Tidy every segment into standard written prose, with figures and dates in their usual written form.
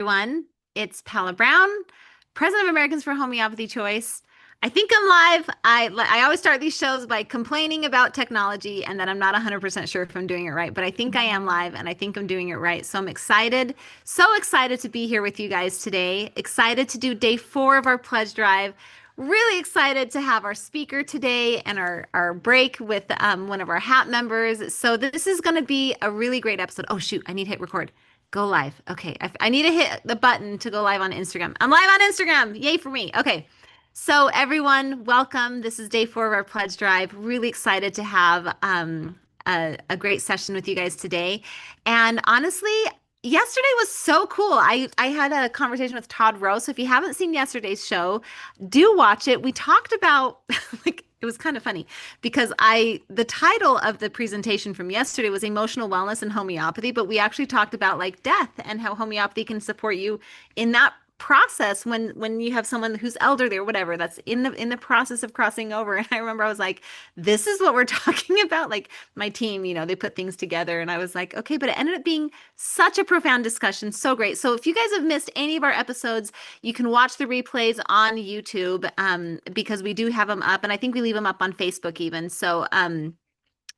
Everyone. It's Paula Brown, President of Americans for Homeopathy Choice. I think I'm live. I always start these shows by complaining about technology and that I'm not 100% sure if I'm doing it right, but I think I am live and I think I'm doing it right. So I'm excited, so excited to be here with you guys today. Excited to do day 4 of our pledge drive. Really excited to have our speaker today and our break with one of our HAP members. So this is going to be a really great episode. Oh, shoot, I need to hit record. Go live. Okay. I need to hit the button to go live on Instagram. I'm live on Instagram. Yay for me. Okay. So everyone, welcome. This is day 4 of our pledge drive. Really excited to have a great session with you guys today. And honestly, yesterday was so cool. I had a conversation with Todd Rose. So if you haven't seen yesterday's show, do watch it. We talked about like it was kind of funny because the title of the presentation from yesterday was emotional wellness and homeopathy, but we actually talked about like death and how homeopathy can support you in that process when you have someone who's elderly or whatever that's in the process of crossing over. And I remember I was like, this is what we're talking about. Like my team, they put things together and I was like, okay, but it ended up being such a profound discussion. So great. So if you guys have missed any of our episodes, you can watch the replays on YouTube because we do have them up, and I think we leave them up on Facebook even. So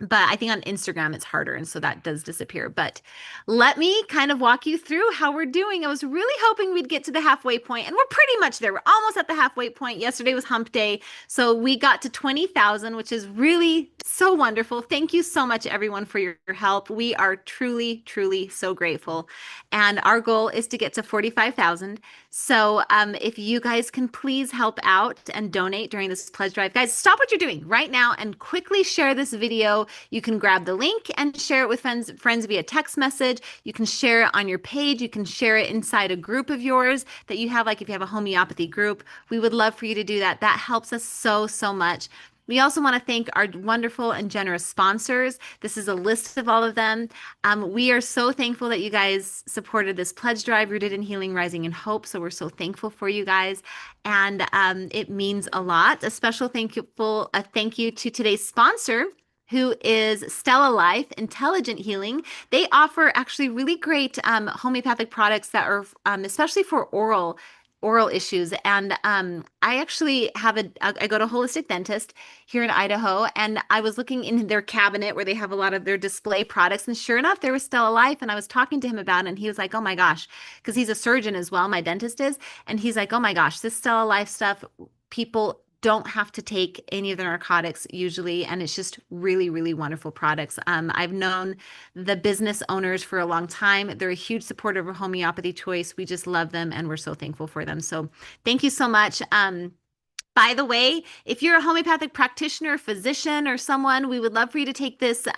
but I think on Instagram it's harder, and so that does disappear. But let me kind of walk you through how we're doing. I was really hoping we'd get to the halfway point, and we're pretty much there. We're almost at the halfway point. Yesterday was hump day, so we got to 20,000, which is really so wonderful. Thank you so much, everyone, for your help. We are truly, truly so grateful. And our goal is to get to 45,000. So if you guys can please help out and donate during this pledge drive. Guys, stop what you're doing right now and quickly share this video. You can grab the link and share it with friends via text message. You can share it on your page. You can share it inside a group of yours that you have, like if you have a homeopathy group. We would love for you to do that. That helps us so, so much. We also want to thank our wonderful and generous sponsors. This is a list of all of them. We are so thankful that you guys supported this pledge drive, Rooted in Healing, Rising in Hope. So we're so thankful for you guys. And it means a lot. A special thank you to today's sponsor, who is Stella Life Intelligent Healing. They offer actually really great homeopathic products that are especially for oral issues. And I actually I go to a holistic dentist here in Idaho, and I was looking in their cabinet where they have a lot of their display products. And sure enough, there was Stella Life. And I was talking to him about it, and he was like, oh my gosh, because he's a surgeon as well, my dentist is. And he's like, oh my gosh, this Stella Life stuff, people don't have to take any of the narcotics usually, and it's just really, really wonderful products. I've known the business owners for a long time. They're a huge supporter of Homeopathy Choice. We just love them, and we're so thankful for them. So thank you so much. By the way, if you're a homeopathic practitioner, physician, or someone, we would love for you to take this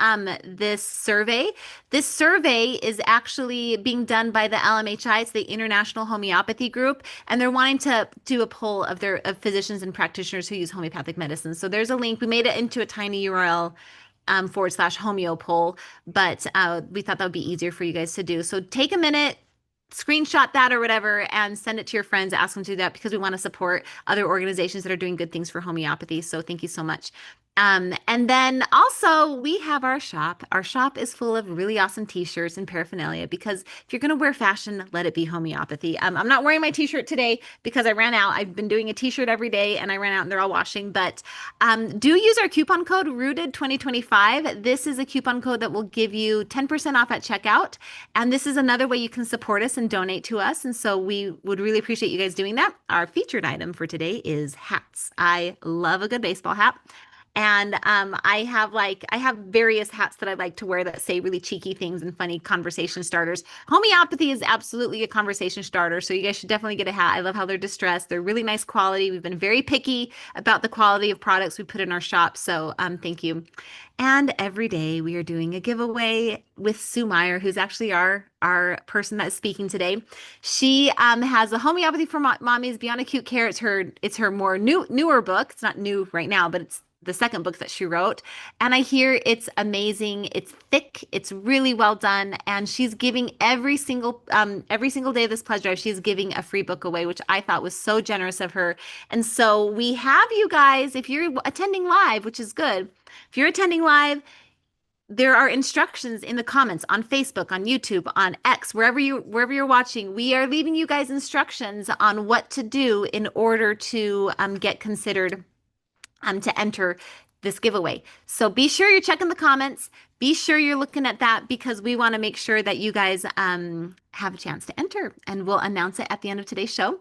survey. This survey is actually being done by the LMHI. It's the International Homeopathy Group, and they're wanting to do a poll of physicians and practitioners who use homeopathic medicine. So there's a link. We made it into a tiny URL. /homeo poll, but we thought that would be easier for you guys to do. So take a minute, screenshot that or whatever and send it to your friends, ask them to do that, because we want to support other organizations that are doing good things for homeopathy. So thank you so much. And then also we have our shop. Our shop is full of really awesome t-shirts and paraphernalia, because if you're going to wear fashion, let it be homeopathy. I'm not wearing my t-shirt today because I ran out. I've been doing a t-shirt every day and I ran out and they're all washing, but do use our coupon code Rooted 2025. This is a coupon code that will give you 10% off at checkout. And this is another way you can support us and donate to us. And so we would really appreciate you guys doing that. Our featured item for today is hats. I love a good baseball hat. And I have various hats that I like to wear that say really cheeky things and funny conversation starters. Homeopathy is absolutely a conversation starter, so you guys should definitely get a hat. I love how they're distressed. They're really nice quality. We've been very picky about the quality of products we put in our shop, so thank you. And every day we are doing a giveaway with Sue Meyer, who's actually our person that is speaking today. She has a Homeopathy for Mommies Beyond Acute Care. It's her more newer book. It's not new right now, but it's the second book that she wrote. And I hear it's amazing. It's thick. It's really well done. And she's giving every single day of this pledge drive, she's giving a free book away, which I thought was so generous of her. And so we have you guys, if you're attending live, which is good. If you're attending live, there are instructions in the comments on Facebook, on YouTube, on X, wherever you're watching. We are leaving you guys instructions on what to do in order to get considered to enter this giveaway. So be sure you're checking the comments. Be sure you're looking at that because we want to make sure that you guys have a chance to enter, and we'll announce it at the end of today's show.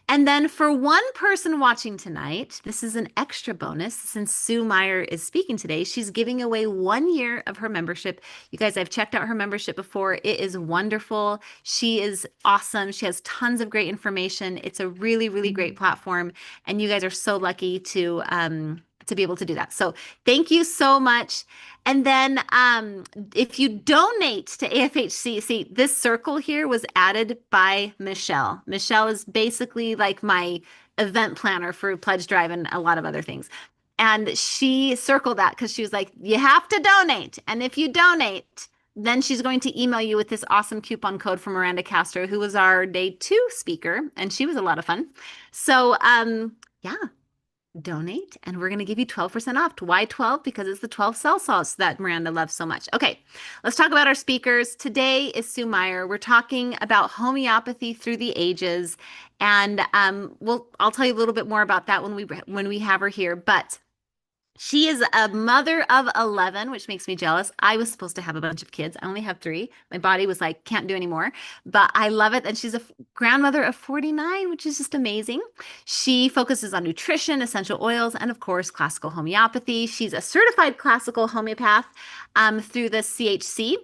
And then for one person watching tonight, this is an extra bonus since Sue Meyer is speaking today. She's giving away 1 year of her membership. You guys, I've checked out her membership before. It is wonderful. She is awesome. She has tons of great information. It's a really, really great platform, and you guys are so lucky to be able to do that. So thank you so much. And then if you donate to AFHC, see, this circle here was added by Michelle. Michelle is basically like my event planner for Pledge Drive and a lot of other things. And she circled that because she was like, you have to donate. And if you donate, then she's going to email you with this awesome coupon code from Miranda Castro, who was our day 2 speaker. And she was a lot of fun. So yeah, donate and we're going to give you 12% off. Why 12? Because it's the 12 cell salts that Miranda loves so much. Okay, let's talk about our speakers. Today is Sue Meyer. We're talking about homeopathy through the ages, and I'll tell you a little bit more about that when we have her here. But she is a mother of 11, which makes me jealous. I was supposed to have a bunch of kids. I only have 3. My body was like, can't do any more, but I love it. And she's a grandmother of 49, which is just amazing. She focuses on nutrition, essential oils, and of course, classical homeopathy. She's a certified classical homeopath through the CHC,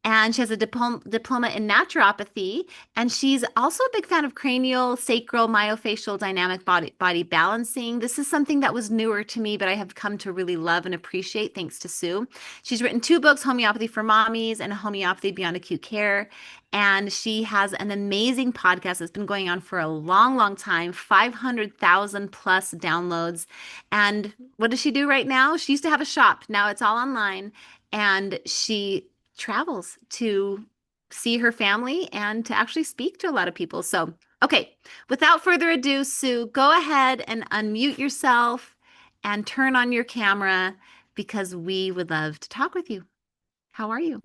and she has a diploma in naturopathy. And she's also a big fan of cranial, sacral, myofascial, dynamic body balancing. This is something that was newer to me, but I have come to really love and appreciate thanks to Sue. She's written 2 books, Homeopathy for Mommies and Homeopathy Beyond Acute Care. And she has an amazing podcast that's been going on for a long, long time, 500,000 plus downloads. And what does she do right now? She used to have a shop. Now it's all online. And she travels to see her family and to actually speak to a lot of people. So, okay, without further ado, Sue, go ahead and unmute yourself and turn on your camera because we would love to talk with you. How are you?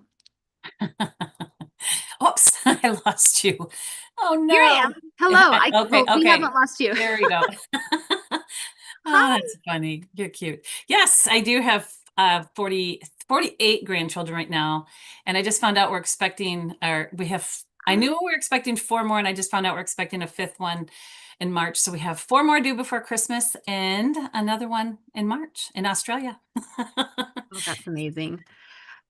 Oops, I lost you. Oh no. Here I am. Hello. Okay, We okay. haven't lost you. There we go. Oh, Hi. that's funny. You're cute. Yes, I do have 48 grandchildren right now. And I just found out we're expecting, or we have, I knew we were expecting 4 more, and I just found out we're expecting a 5th one in March. So we have 4 more due before Christmas and another one in March in Australia. Oh, that's amazing.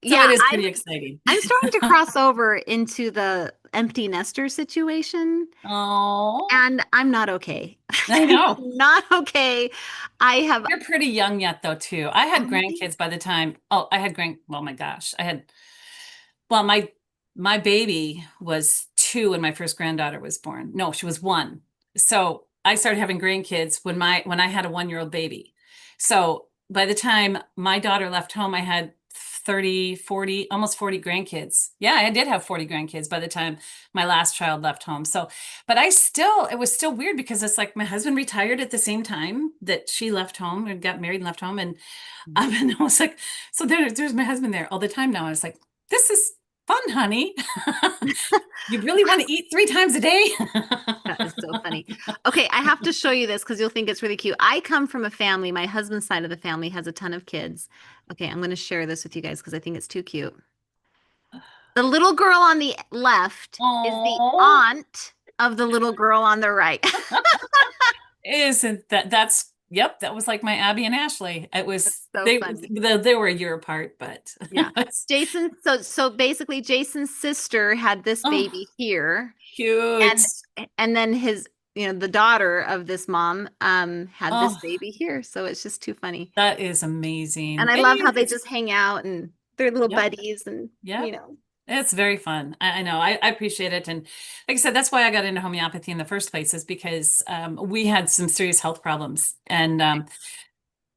So Yeah, it is pretty exciting. I'm starting to cross over into the empty nester situation, Oh, and I'm not okay. I I'm know. not okay. I have, You're pretty young yet, though, too. I had am I? grandkids by the time. Oh, well, my gosh. Well, my baby was 2 when my first granddaughter was born. No, she was 1. So I started having grandkids when I had a 1-year-old baby. So by the time my daughter left home, I had 30, 40, almost 40 grandkids. Yeah, I did have 40 grandkids by the time my last child left home. So, but it was still weird because it's like my husband retired at the same time that she left home and got married and left home. And I was like, so there's my husband there all the time now. I was like, this is fun, honey. You really want to eat 3 times a day? That is so funny. Okay, I have to show you this because you'll think it's really cute. I come from a family, my husband's side of the family has a ton of kids. Okay, I'm going to share this with you guys because I think it's too cute. The little girl on the left is the Oh, aunt of the little girl on the right. isn't yep, that was like my Abby and Ashley. It was So funny. they were a year apart, but Yeah. Jason, so basically Jason's sister had this oh, baby here, cute. and then his, the daughter of this mom had this Oh, baby here. So it's just too funny. that is amazing. And I And love how they just hang out and they're little yep, buddies and yep. It's very fun. I know. I appreciate it. And like I said, that's why I got into homeopathy in the first place, is because we had some serious health problems. And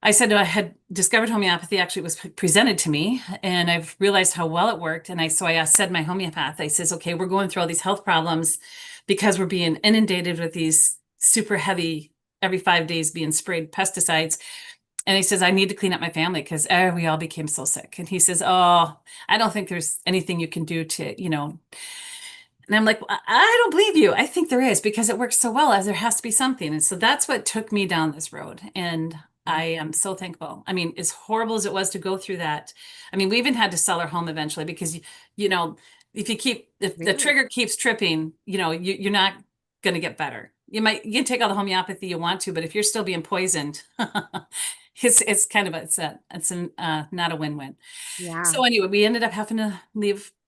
I said I had discovered homeopathy. Actually, it was presented to me, and I've realized how well it worked. And I said my homeopath, I says, okay, we're going through all these health problems because we're being inundated with these super heavy, every 5 days being sprayed pesticides. And he says, I need to clean up my family because we all became so sick. And he says, oh, I don't think there's anything you can do to, and I'm like, I don't believe you. I think there is because it works so well as there has to be something. And so that's what took me down this road. And I am so thankful. I mean, as horrible as it was to go through that, I mean, we even had to sell our home eventually because, if the Really? trigger keeps tripping, you're not going to get better. You can take all the homeopathy you want to, but if you're still being poisoned, it's kind of not a win-win. Yeah. So anyway, we ended up having to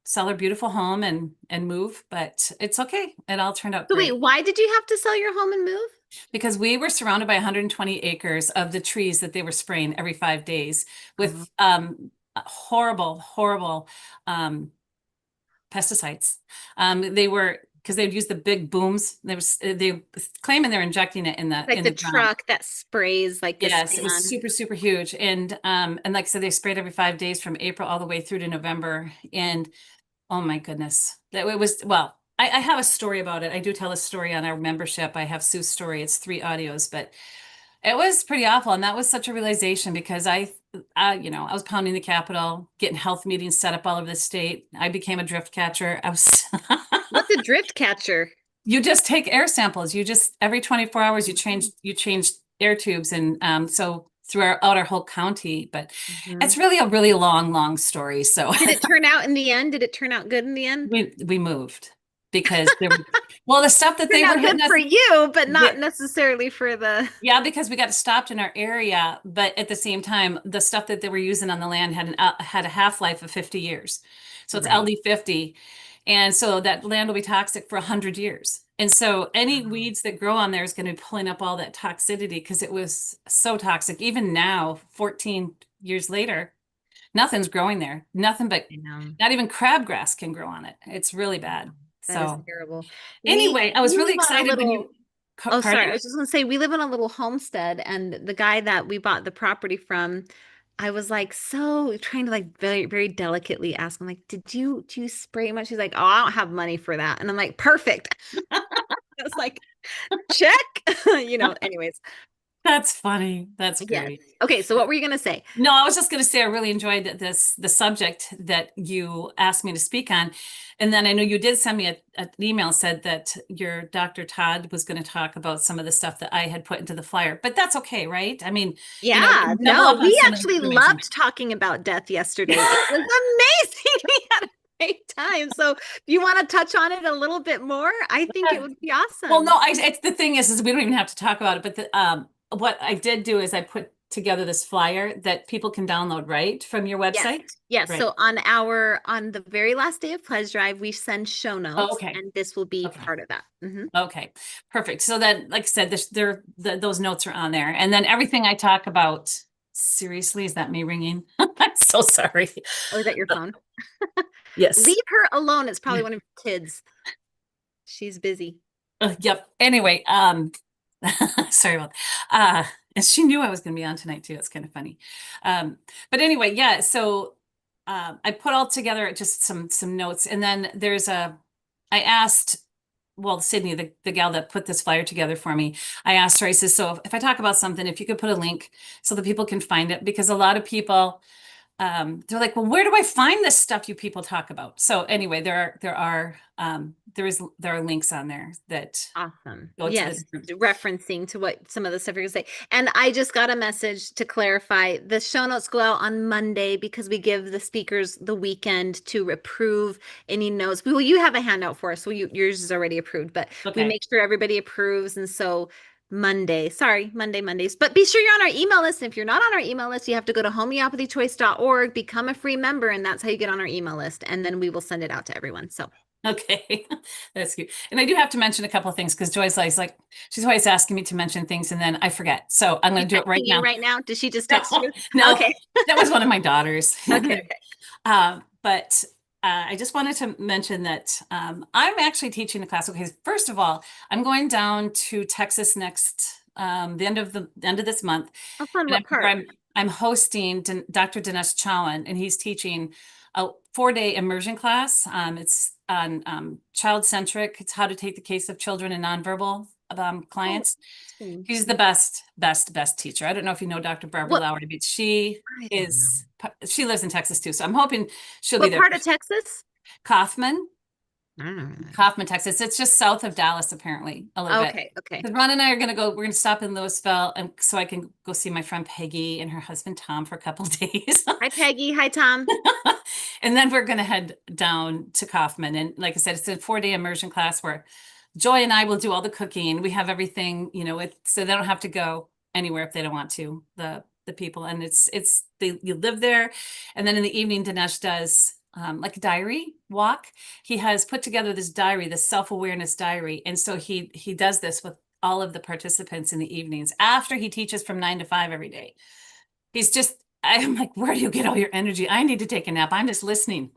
sell our beautiful home and move, but it's okay. It all turned out So great wait, why did you have to sell your home and move? because we were surrounded by 120 acres of the trees that they were spraying every 5 days Oh, with horrible, horrible pesticides. They were because they'd use the big booms. They claiming they're injecting it in the like in the the ground. truck that sprays like the Yes, it was sand. super, super huge. And like I said, they sprayed every 5 days from April all the way through to November. And oh my goodness. That it was, well, I have a story about it. I do tell a story on our membership. I have Sue's story. It's 3 audios, but it was pretty awful. And that was such a realization because I was pounding the Capitol, getting health meetings set up all over the state. I became a drift catcher. I was What's a drift catcher? you just take air samples. You just every 24 hours you change air tubes and so throughout our whole county. But it's Mhm. really a really long, long story. So Did it turn out in the end? Did it turn out good in the end? we moved because well, the stuff that Turned they were out good hitting us. for you, but Yeah, not necessarily for the. yeah, because we got stopped in our area, but at the same time, the stuff that they were using on the land had a half-life of 50 years. So it's Right. LD50. And so that land will be toxic for 100 years. And so any Wow. weeds that grow on there is going to be pulling up all that toxicity because it was so toxic. Even now, 14 years later, nothing's growing there. Nothing but I know. not even crabgrass can grow on it. It's really bad. That is So terrible. anyway, I We was really live on a excited when little. Oh, sorry. pardon? I was just gonna say we live in a little homestead, and the guy that we bought the property from, I was like so trying to like very, very delicately ask him, like, do you spray much? He's like, oh, I don't have money for that. And I'm like, perfect. I was like, check. Anyways. That's funny. That's Yes. great. Okay, so what were you gonna say? No, I was just going to say I really enjoyed the subject that you asked me to speak on. And then I know you did send me an email said that your Dr. Todd was going to talk about some of the stuff that I had put into the flyer, but that's okay, right? I mean, Yeah, you double no, up on we some of the actually information. loved talking about death yesterday. It was amazing. We had a great time. So if you want to touch on it a little bit more, I think it would be Well, no, awesome. it's the thing is we don't even have to talk about it, but what I did do is I put together this flyer that people can download, right, from your Yes. website? Yes. Right. So on the very last day of Pledge Drive, we send show Oh, notes, okay. and this will be Okay. part of that. Okay, perfect. So that, like I said, those notes are on there. And then everything I talk about, seriously, is that me ringing? I'm so sorry. Oh, is that your phone? Yes. Leave her alone. It's probably one of your kids. She's busy. Yep. Anyway, sorry about and she knew I was going to be on tonight too. It's kind of funny. But anyway, yeah. So I put all together just some notes, and then I asked, well, Sydney, the gal that put this flyer together for me, I asked her, I said, so if I talk about something, if you could put a link so that people can find it, because a lot of people, they're like, well, where do I find this stuff you people talk about? So anyway, there are links on there that Awesome. go to the Yes, different. referencing to what some of the stuff you're gonna say. And I just got a message to clarify the show notes go out on Monday because we give the speakers the weekend to approve any notes. Well, you have a handout for us, so yours is already approved, but we Okay. make sure everybody approves. And so Mondays. But be sure you're on our email list. And if you're not on our email list, you have to go to homeopathychoice.org, become a free member, and that's how you get on our email list. And then we will send it out to everyone. So Okay, that's cute. And I do have to mention a couple of things because Joy's like, she's always asking me to mention things and then I forget. So I'm going she's to do it right texting you now. right now. Did she just No, text you? no, Okay. that was one of my daughters. Okay. But I just wanted to mention that I'm actually teaching a class. Okay, first of all, I'm going down to Texas next the end of this month, Oh, fun. and What part? I'm hosting Dr. Dinesh Chauhan, and he's teaching a 4-day immersion class. It's on child centric. It's how to take the case of children and nonverbal clients. Interesting. She's the best teacher. I don't know if you know Dr. Barbara What Lowry, but she I don't know. is, she lives in Texas too. So I'm hoping she'll be What there. part of Texas? Kaufman, I don't know. Kaufman, Texas. It's just south of Dallas, apparently, a little bit. Okay, okay. Because Ron and I are going to go, we're going to stop in Louisville, and so I can go see my friend Peggy and her husband Tom for a couple of days. Hi, Peggy. Hi, Tom. And then we're going to head down to Kaufman. And like I said, it's a 4-day immersion class where Joy and I will do all the cooking. We have everything, you know, so they don't have to go anywhere if they don't want to, the people. And you live there. And then in the evening, Dinesh does like a diary walk. He has put together this diary, this self-awareness diary. And so he does this with all of the participants in the evenings after he teaches from 9 to 5 every day. I'm like, where do you get all your energy? I need to take a nap. I'm just listening.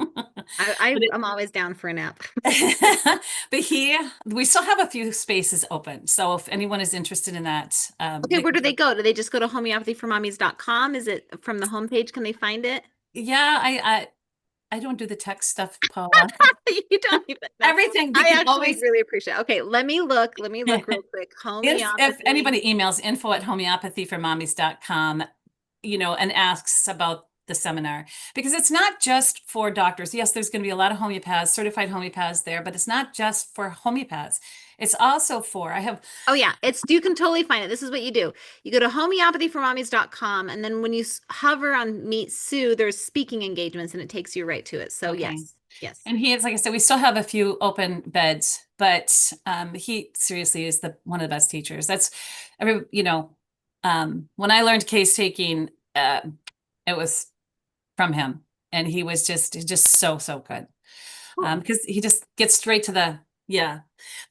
I'm always down for a nap. But we still have a few spaces open. So if anyone is interested in that, Okay, where do they go? Do they just go to homeopathyformommies.com? Is it from the homepage? Can they find it? Yeah, I don't do the tech stuff, Paula. You don't even know. Everything you I can actually always really appreciate it. Okay, let me look. Let me look real quick. if Homeopathy. anybody emails info@homeopathyformommies.com, you know, and asks about the seminar, because it's not just for doctors. Yes, there's going to be a lot of homeopaths, certified homeopaths there, but it's not just for homeopaths. It's also for, Oh yeah, you can totally find it. This is what you do. You go to homeopathyformommies.com, and then when you hover on Meet Sue, there's speaking engagements and it takes you right to it. So okay. yes. Yes. And he is, like I said, we still have a few open beds, but he seriously is one of the best teachers. That's you know, when I learned case taking, it was from him, and he was just so good. Cool. Because he just gets straight to the, yeah.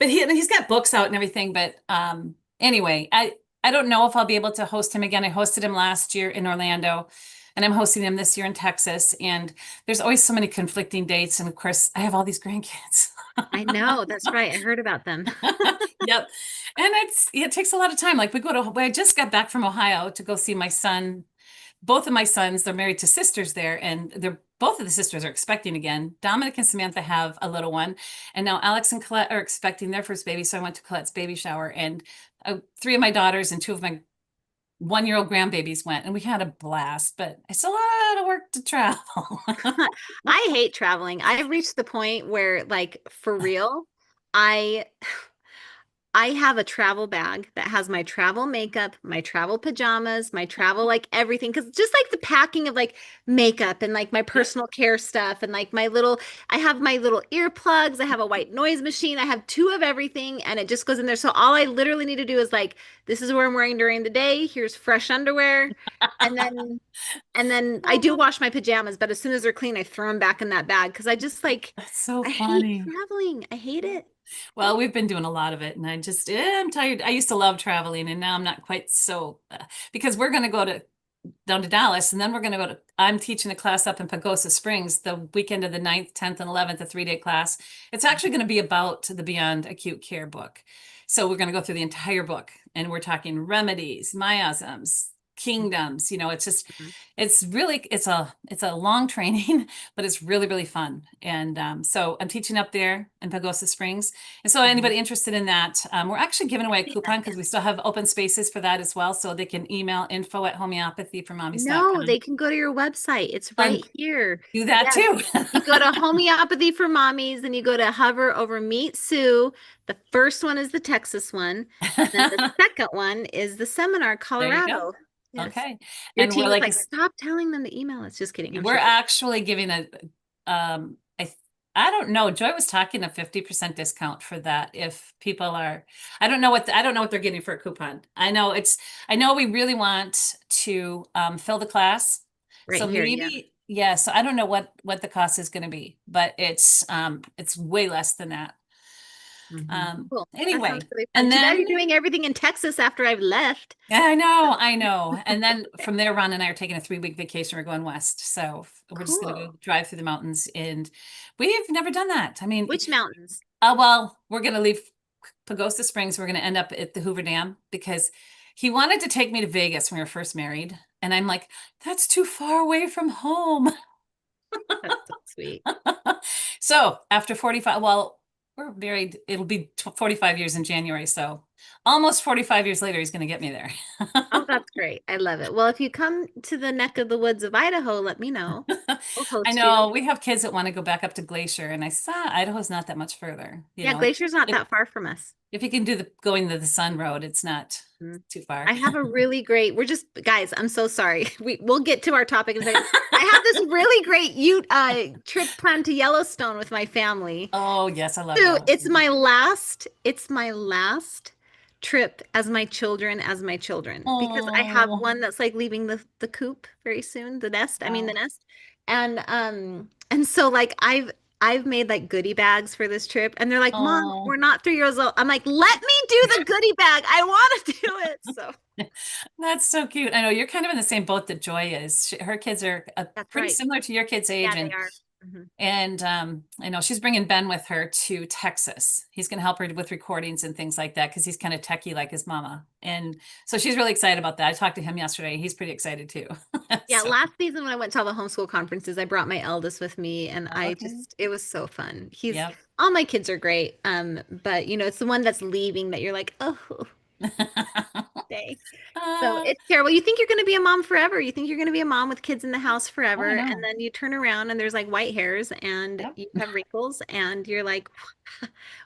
But he's got books out and everything. But anyway, I don't know if I'll be able to host him again. I hosted him last year in Orlando, and I'm hosting him this year in Texas. And there's always so many conflicting dates. And of course, I have all these grandkids. I know, that's right. I heard about them. Yep. And it takes a lot of time. Like I just got back from Ohio to go see my son. Both of my sons, they're married to sisters there, and both of the sisters are expecting again. Dominic and Samantha have a little one, and now Alex and Colette are expecting their first baby. So I went to Colette's baby shower, and 3 of my daughters and 2 of my 1-year-old grandbabies went, and we had a blast. But it's a lot of work to travel. I hate traveling. I've reached the point where, like, for real, I I have a travel bag that has my travel makeup, my travel pajamas, my travel like everything. Cause just like the packing of like makeup and like my personal care stuff and like I have my little earplugs, I have a white noise machine, I have 2 of everything and it just goes in there. So all I literally need to do is like, this is what I'm wearing during the day. Here's fresh underwear. And then I do wash my pajamas, but as soon as they're clean, I throw them back in that bag. Cause I just like, That's so I hate funny. traveling. I hate it. Well, we've been doing a lot of it, and I'm tired. I used to love traveling, and now I'm not quite so, because we're going to go down to Dallas, and then we're going to I'm teaching a class up in Pagosa Springs the weekend of the 9th, 10th, and 11th, a 3-day class. It's actually going to be about the Beyond Acute Care book. So we're going to go through the entire book, and we're talking remedies, miasms, kingdoms. You know, it's just, Mhm. it's a long training, but it's really fun. And so I'm teaching up there in Pagosa Springs. And so anybody interested in that, we're actually giving away a coupon because we still have open spaces for that as well. So they can email info@homeopathyformommies.com. No, they can go to your website. It's right here. Do that Yes. too. You go to Homeopathy for Mommies and you go to hover over Meet Sue. The first one is the Texas one. And then the second one is the Seminar, There you go. Colorado. Yes. Okay. Your And team we're is like, like, stop telling them to email us. Just kidding. I'm we're sure. actually giving I don't know. Joy was talking a 50% discount for that. If people are, I don't know what they're getting for a coupon. I know we really want to fill the class. Right So here, yeah. maybe, yeah. So I don't know what the cost is going to be, but it's way less than that. Cool. That Anyway, sounds really fun. and Too bad then you're doing everything in Texas after I've left. yeah, I know. And then from there, Ron and I are taking a 3-week vacation. We're going west. So we're just going to Cool. go drive through the mountains. And we've never done that. I mean, Which mountains? well, we're going to leave Pagosa Springs. We're going to end up at the Hoover Dam because he wanted to take me to Vegas when we were first married. And I'm like, that's too far away from home. That's so sweet. So after 45, well, we're married, it'll be 45 years in January. So almost 45 years later, he's going to get me there. Oh, that's great. I love it. Well, if you come to the neck of the woods of Idaho, let me know. We'll I host you. know we have kids that want to go back up to Glacier, and I saw Idaho's not that much further. Yeah, Glacier's not If that far from us. if you can do the going to the Sun Road, it's not Mhm. too far. I have a really great, we're just guys, I'm so sorry. We'll get to our topic in a second. I have this really great trip planned to Yellowstone with my family. Oh yes, I love So Yellowstone. it's my last trip as my children, because I have Oh, one that's like leaving the coop very soon, the nest, I mean the wow. nest. And so like I've made like goodie bags for this trip, and they're like, "Mom, Oh, we're not 3 years old." I'm like, "Let me do the goodie bag. I want to do it." So that's so cute. I know you're kind of in the same boat that Joy is. Her kids are that's pretty right. similar to your kids' age, Yeah, they are. Mhm. and I know she's bringing Ben with her to Texas. He's going to help her with recordings and things like that because he's kind of techie like his mama, and so she's really excited about that. I talked to him yesterday. He's pretty excited too. Yeah, So, last season when I went to all the homeschool conferences, I brought my eldest with me, and okay. it was so fun. Yep. All my kids are great. But it's the one that's leaving that you're like, oh, day. So Uh, it's terrible. You think you're going to be a mom forever. You think you're going to be a mom with kids in the house oh, I forever. And know. then you turn around and there's like white hairs and Yep. you have wrinkles and you're like,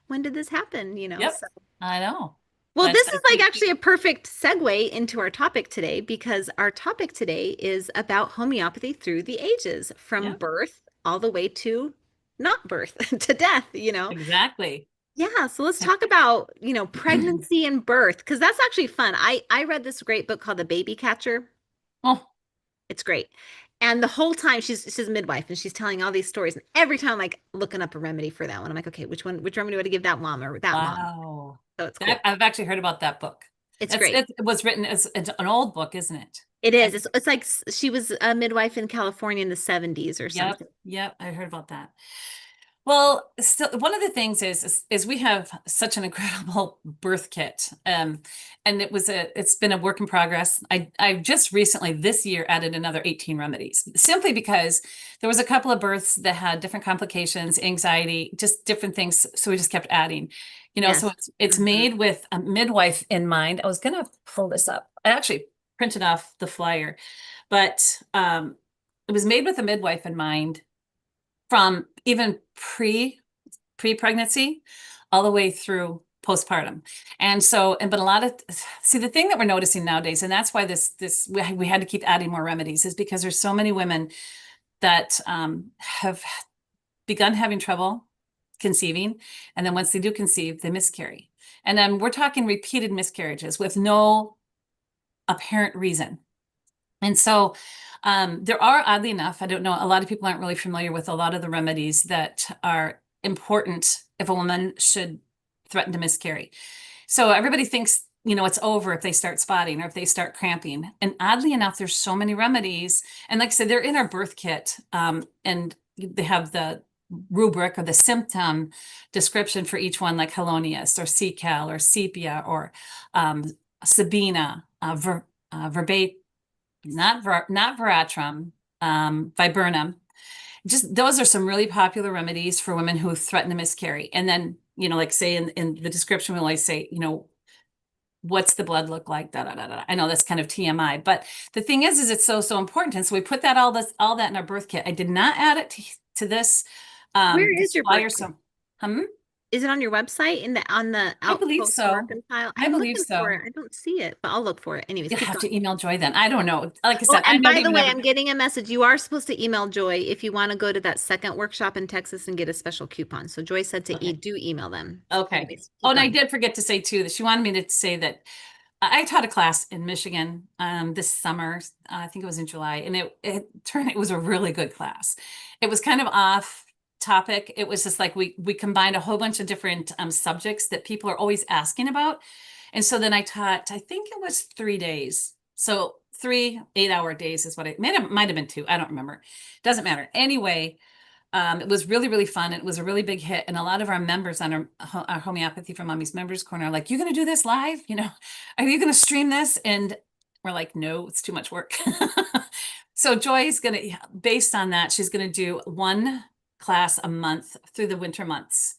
when did this happen? Yep. So. I know. Well, That's this is I like think. actually a perfect segue into our topic today, because our topic today is about homeopathy through the ages, from Yep. birth all the way to not birth to death. Exactly. Yeah, so let's talk about, pregnancy and birth, because that's actually fun. I read this great book called The Baby Catcher. Oh, It's great. And the whole time she's a midwife and she's telling all these stories. And every time I'm like looking up a remedy for that one. I'm like, okay, which remedy do I give that mom or that mom? wow. So it's cool. I've actually heard about that book. It's great. It was written as it's an old book, isn't it? It is. And It's like she was a midwife in California in the 70s or yep, something. yep, I heard about that. Well, still, one of the things is we have such an incredible birth kit, and it's been a work in progress. I just recently this year added another 18 remedies simply because there was a couple of births that had different complications, anxiety, just different things. So we just kept adding, so Yes. it's Mhm. made with a midwife in mind. I was gonna pull this up. I actually printed off the flyer, but it was made with a midwife in mind from even pre-pregnancy all the way through postpartum. And so, but a lot of, see, the thing that we're noticing nowadays, and that's why we had to keep adding more remedies, is because there's so many women that have begun having trouble conceiving, and then once they do conceive, they miscarry. And then we're talking repeated miscarriages with no apparent reason. And so there are, oddly enough, I don't know, a lot of people aren't really familiar with a lot of the remedies that are important if a woman should threaten to miscarry. So everybody thinks, it's over if they start spotting or if they start cramping. And oddly enough, there's so many remedies. And like I said, they're in our birth kit. And they have the rubric or the symptom description for each one, like Helonius or C-Cal or sepia or Sabina, verbate, not veratrum, viburnum. Just those are some really popular remedies for women who threaten to miscarry. And then, like say in the description, we'll always say, what's the blood look like? Da, da, da, da. I know that's kind of TMI, but the thing is it's so important. And so we put all that in our birth kit. I did not add it Where is this your birth flyer. kit? So, Is it on your website on the I believe Outpost so. Mercantile? I I'm believe looking for so. it. I don't see it, but I'll look for it. Anyways, You'll keep have going. to email Joy then. I don't know. Like I Oh, said, I and don't by the even way, ever. I'm getting a message. You are supposed to email Joy if you want to go to that second workshop in Texas and get a special coupon. So Joy said to Okay. do email them. Okay. Anyways, Oh, keep and I going. did forget to say too that she wanted me to say that I taught a class in Michigan this summer. I think it was in July, and it was a really good class. It was kind of off topic. It was just like we combined a whole bunch of different subjects that people are always asking about. And so then I taught, I think it was 3 days. So 3 8-hour days is what might have been two. I don't remember. Doesn't matter. Anyway, it was really, really fun. It was a really big hit. And a lot of our members on our Homeopathy for Mommy's Members Corner are like, "You going to do this live? Are you going to stream this?" And we're like, "No, it's too much work." So Joy is going to, based on that, she's going to do one class a month through the winter months.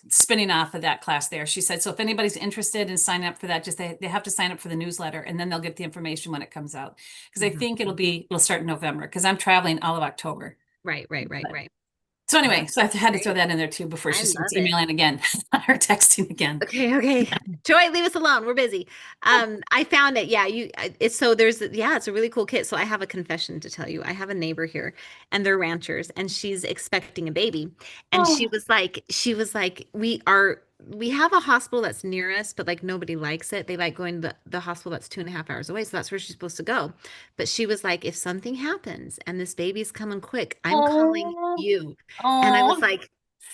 spinning off of that class there. She said, so if anybody's interested in signing up for that, just they have to sign up for the newsletter, and then they'll get the information when it comes out. Because I think it'll start in November, because I'm traveling all of October. Right, right, right, But right. so anyway, so I had to throw Great. that in there too before I she starts love it. emailing again or texting again. Okay, okay. Joy, leave us alone. We're busy. I found it. Yeah, it's so it's a really cool kit. So I have a confession to tell you. I have a neighbor here and they're ranchers and she's expecting a baby. And Oh, we have a hospital that's near us, but like nobody likes it. They like going to the hospital that's 2.5 hours away. So that's where she's supposed to go. But she was like, if something happens and this baby's coming quick, I'm calling oh, you. And I was oh. like,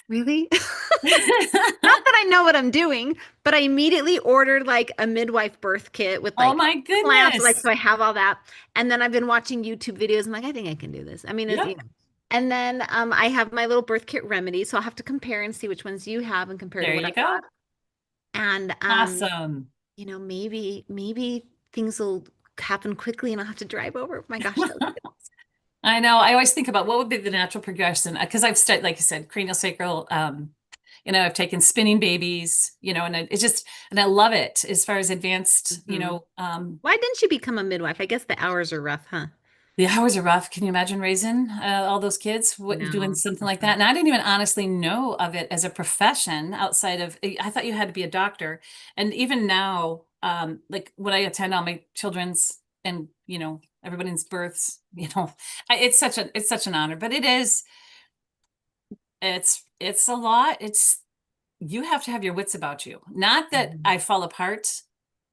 really? Not that I know what I'm doing, but I immediately ordered like a midwife birth kit with Oh like my clamps, like goodness. so I have all that. And then I've been watching YouTube videos. I'm like, I think I can do this. I mean, Yep. And then I have my little birth kit remedy, so I'll have to compare and see which ones you have and compare to There what I you go. got. And Awesome. maybe things will happen quickly and I'll have to drive over. Oh my gosh, that would be I know. I always think about what would be the natural progression, because I've studied, like you said, cranial sacral. I've taken spinning babies, it's just, and I love it as far as advanced, Mhm. Why didn't you become a midwife? I guess the hours are rough, huh? the hours are rough. Can you imagine raising all those kids, doing No. something like that? And I didn't even honestly know of it as a profession outside of, I thought you had to be a doctor. And even now, like when I attend all my children's and, everybody's births, it's such an honor, but it's a lot. You have to have your wits about you. Not that Mhm. I fall apart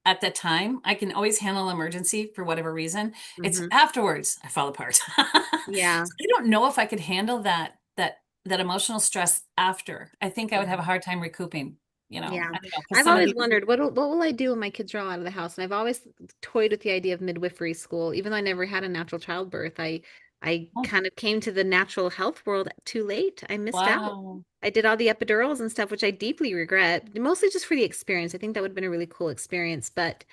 at that time. I can always handle an emergency for whatever reason. It's Mhm. afterwards I fall apart. Yeah. So I don't know if I could handle that emotional stress after. I think I would have Yeah. a hard time recouping, Yeah. I don't know, because I've some of always the wondered what will I do when my kids are all out of the house? And I've always toyed with the idea of midwifery school. Even though I never had a natural childbirth, I oh, kind of came to the natural health world too late. I missed out. wow. I did all the epidurals and stuff, which I deeply regret, mostly just for the experience. I think that would have been a really cool experience. But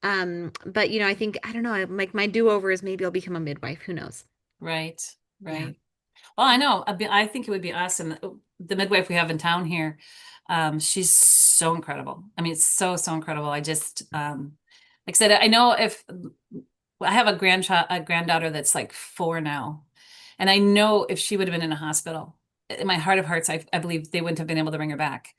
I think I don't know, like my do-over is maybe I'll become a midwife. Who knows? Right, Yeah. right. Well, I know. I think it would be awesome. The midwife we have in town here, she's so incredible. I mean, it's so, so incredible. Like I said, I know if I have a granddaughter that's like 4 now, and I know if she would have been in a hospital, in my heart of hearts, I believe they wouldn't have been able to bring her back.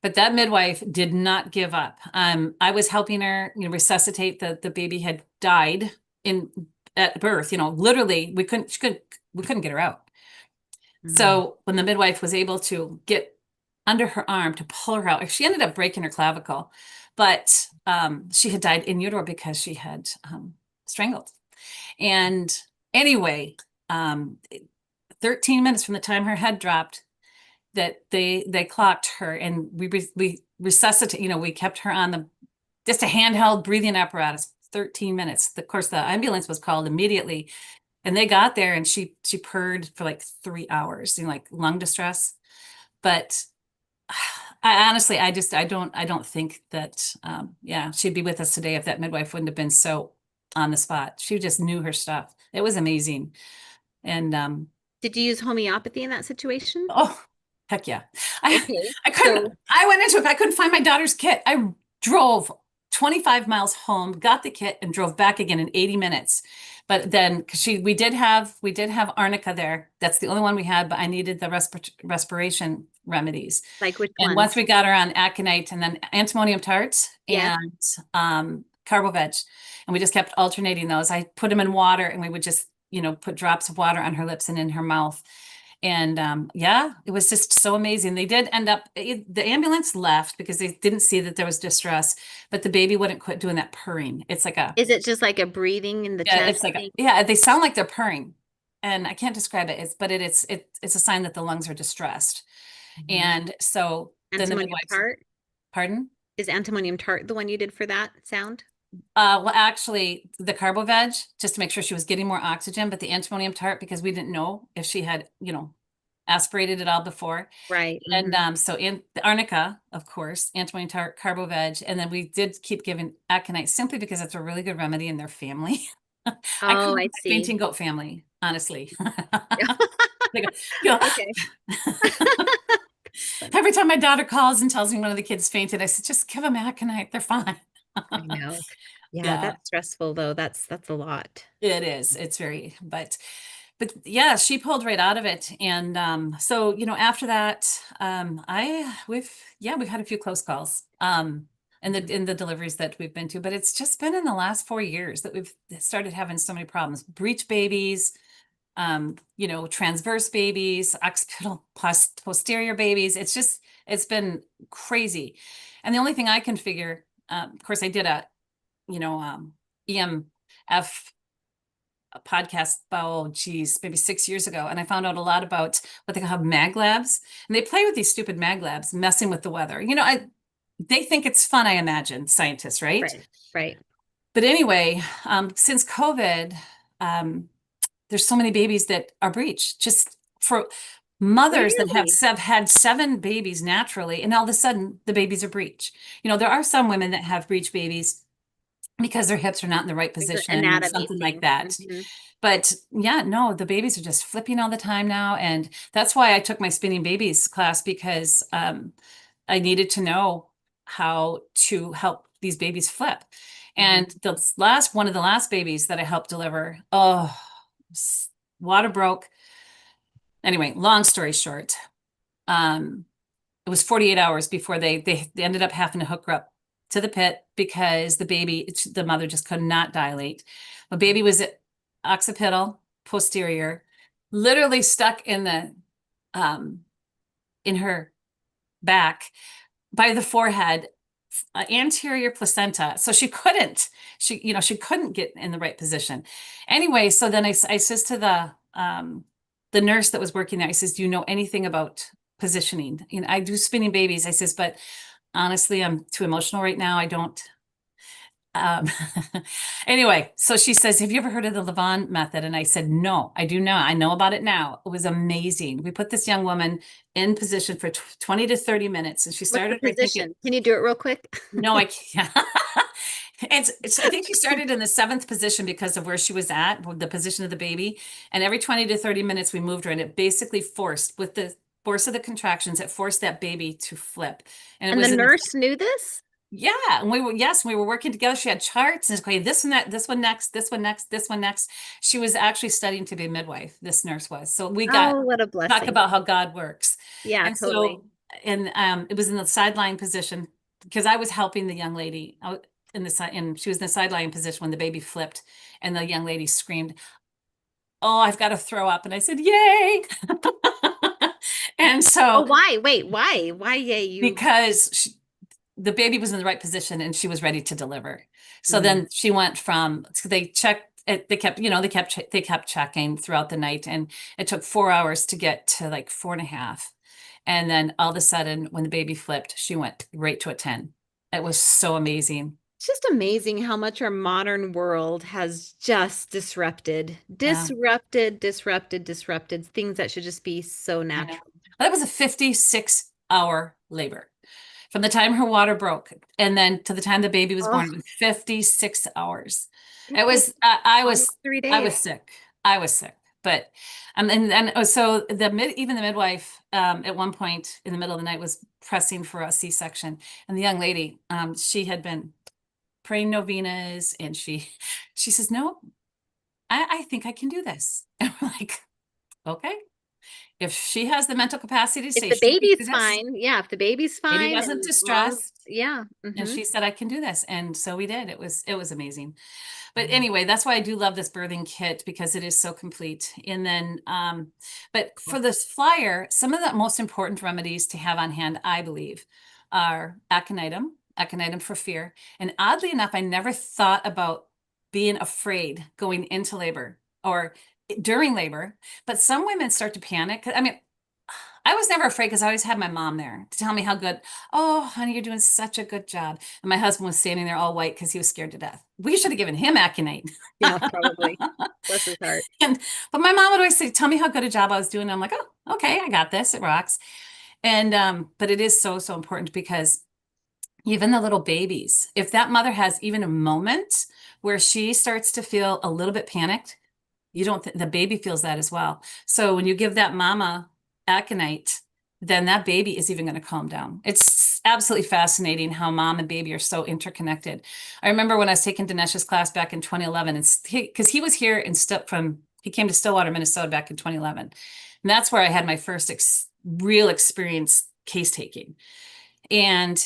But that midwife did not give up. I was helping her, resuscitate. The baby had died in at birth. Literally, we couldn't get her out. Mm. So when the midwife was able to get under her arm to pull her out, she ended up breaking her clavicle, but she had died in utero because she had strangled. And anyway, um, 13 minutes from the time her head dropped, that they clocked her, and we resuscitate. We kept her on just a handheld breathing apparatus. 13 minutes. Of course, the ambulance was called immediately, and they got there, and she purred for like 3 hours, like lung distress. But I honestly, I don't think that, yeah, she'd be with us today if that midwife wouldn't have been so on the spot. She just knew her stuff. It was amazing. And, Did you use homeopathy in that situation? oh, heck yeah. I, Okay. So I went into it. I couldn't find my daughter's kit. I drove 25 miles home, got the kit, and drove back again in 80 minutes. But then, because we did have arnica there. That's the only one we had, but I needed the respiration remedies. like which And once ones? we got her on aconite and then antimonium tarts Yes. and carboveg, and we just kept alternating those. I put them in water, and we would just, put drops of water on her lips and in her mouth. And yeah, it was just so amazing. They did end up, the ambulance left because they didn't see that there was distress, but the baby wouldn't quit doing that purring. Is it just like a breathing in the Yeah, chest it's like thing? yeah, they sound like they're purring. And I can't describe it. It's a sign that the lungs are distressed. Mhm. And so then the Antimonium midwives, tart? pardon? Is antimonium tart the one you did for that sound? Well, actually, the carbo-veg, just to make sure she was getting more oxygen, but the antimonium tart, because we didn't know if she had, aspirated it all before. Right. And Hmm. so in the arnica, of course, antimony tart, carbo-veg, and then we did keep giving aconite simply because it's a really good remedy in their family. I call Oh, it I the see. fainting goat family, honestly. They go, you know, Okay. Funny. Every time my daughter calls and tells me one of the kids fainted, I said, just give them aconite. They're fine. I know. Yeah, Yeah, that's stressful though. That's a lot. it is. It's very, but yeah, she pulled right out of it. And so, after that, we've had a few close calls. In the deliveries that we've been to, but it's just been in the last 4 years that we've started having so many problems. Breech babies, transverse babies, occipital posterior babies. It's been crazy. And the only thing I can figure, of course, I did EMF podcast about, oh, geez, maybe 6 years ago. And I found out a lot about what they call mag labs. And they play with these stupid mag labs, messing with the weather. They think it's fun, I imagine, scientists, right? Right. Right. But anyway, since COVID, there's so many babies that are breech, just for mothers that Really? have had 7 babies naturally, and all of a sudden the babies are breech. There are some women that have breech babies because their hips are not in the right Like the position or anatomy something like thing. that. But yeah, no, the babies are just flipping all the time now. And that's why I took my spinning babies class, because I needed to know how to help these babies flip. And one of the last babies that I helped deliver, oh, water broke. Anyway, long story short, it was 48 hours before they ended up having to hook her up to the pit because the mother just could not dilate. The baby was occipital posterior, literally stuck in her back by the forehead, anterior placenta. So she couldn't get in the right position. Anyway, so then I says to the nurse that was working there, I says, do you know anything about positioning? I do spinning babies. I says, but honestly, I'm too emotional right now. I don't. Um, anyway, so she says, have you ever heard of the Levon method? And I said, no, I do not. I know about it now. It was amazing. We put this young woman in position for 20 to 30 minutes, and she What's the started, I think position? Can you do it real quick? no, I can't. I think she started in the 7th position because of where she was at, the position of the baby. And every 20 to 30 minutes we moved her, and it basically forced, with the force of the contractions, it forced that baby to flip. And it And the was nurse knew this? yeah, and we were working together. She had charts and it's going, this one, that, this one next, this one next, this one next. She was actually studying to be a midwife, this nurse was. So we got Oh, what a talk blessing. about how God works. Yeah, And totally. so, and it was in the sideline position because I was helping the young lady out in the side, and she was in the sideline position when the baby flipped, and the young lady screamed, "Oh, I've got to throw up!" And I said, "Yay!" And Oh, so, why? Wait, why? Why, yay, you? because the baby was in the right position and she was ready to deliver. So Mm. then she went from, they checked, they kept checking throughout the night, and it took 4 hours to get to like 4.5. And then all of a sudden, when the baby flipped, she went right to a 10. It was so amazing. It's just amazing how much our modern world has just Yeah, disrupted things that should just be so I know. natural. That was a 56-hour labor. From the time her water broke and then to the time the baby was Oh, born, it was 56 hours. It 50, was, almost three I was days. sick. I was sick. But, so even the midwife, at one point in the middle of the night was pressing for a C-section. And the young lady, she had been praying novenas, and she says, no, I think I can do this. And we're like, okay, if she has the mental capacity to If say the she can do baby's this, fine, yeah, if the baby's baby fine wasn't and mom, distressed. yeah. And she said, I can do this. And so we did. It was amazing. But Yeah. anyway, that's why I do love this birthing kit, because it is so complete. And then, but Cool. for this flyer, some of the most important remedies to have on hand, I believe, are aconitum for fear. And oddly enough, I never thought about being afraid going into labor or during labor, but some women start to panic. I mean, I was never afraid because I always had my mom there to tell me how good. Oh, honey, you're doing such a good job. And my husband was standing there all white because he was scared to death. We should have given him aconite. Yeah, probably. Bless his heart. And but my mom would always say, "Tell me how good a job I was doing." And I'm like, "Oh, okay, I got this. It rocks." And but it is so important, because even the little babies, if that mother has even a moment where she starts to feel a little bit panicked, you don't the baby feels that as well. So when you give that mama aconite, then that baby is even going to calm down. It's absolutely fascinating how mom and baby are so interconnected. I remember when I was taking Dinesh's class back in 2011, and because he was here he came to Stillwater, Minnesota back in 2011. And that's where I had my first real experience case taking. And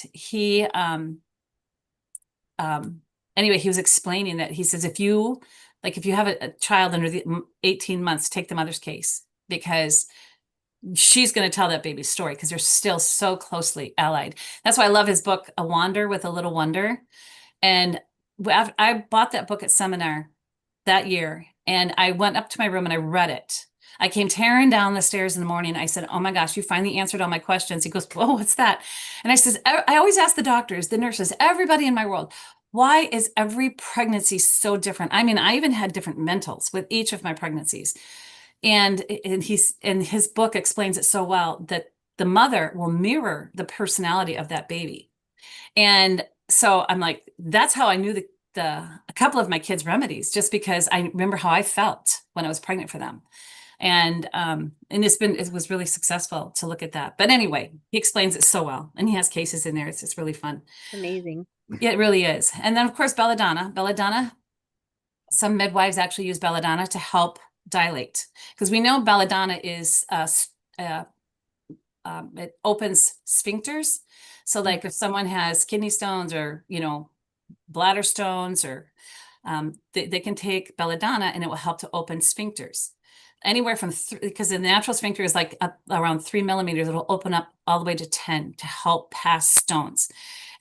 anyway, he was explaining that he says, if you have a child under the 18 months, take the mother's case, because she's going to tell that baby's story, because they're still so closely allied. That's why I love his book, A Wander with a Little Wonder. And I bought that book at seminar that year, and I went up to my room and I read it. I came tearing down the stairs in the morning. I said, oh my gosh, you finally answered all my questions. He goes, whoa, what's that? And I says, I always ask the doctors, the nurses, everybody in my world, why is every pregnancy so different? I mean, I even had different mentals with each of my pregnancies. And his book explains it so well, that the mother will mirror the personality of that baby. And so I'm like, that's how I knew a couple of my kids' remedies, just because I remember how I felt when I was pregnant for them. And it was really successful to look at that. But anyway, he explains it so well, and he has cases in there. It's just really fun. Amazing. Yeah, it really is. And then of course, belladonna. Belladonna, some midwives actually use belladonna to help dilate, because we know belladonna is it opens sphincters. So like if someone has kidney stones, or bladder stones, or they can take belladonna and it will help to open sphincters anywhere from because the natural sphincter is like around 3 millimeters. It'll open up all the way to 10 to help pass stones.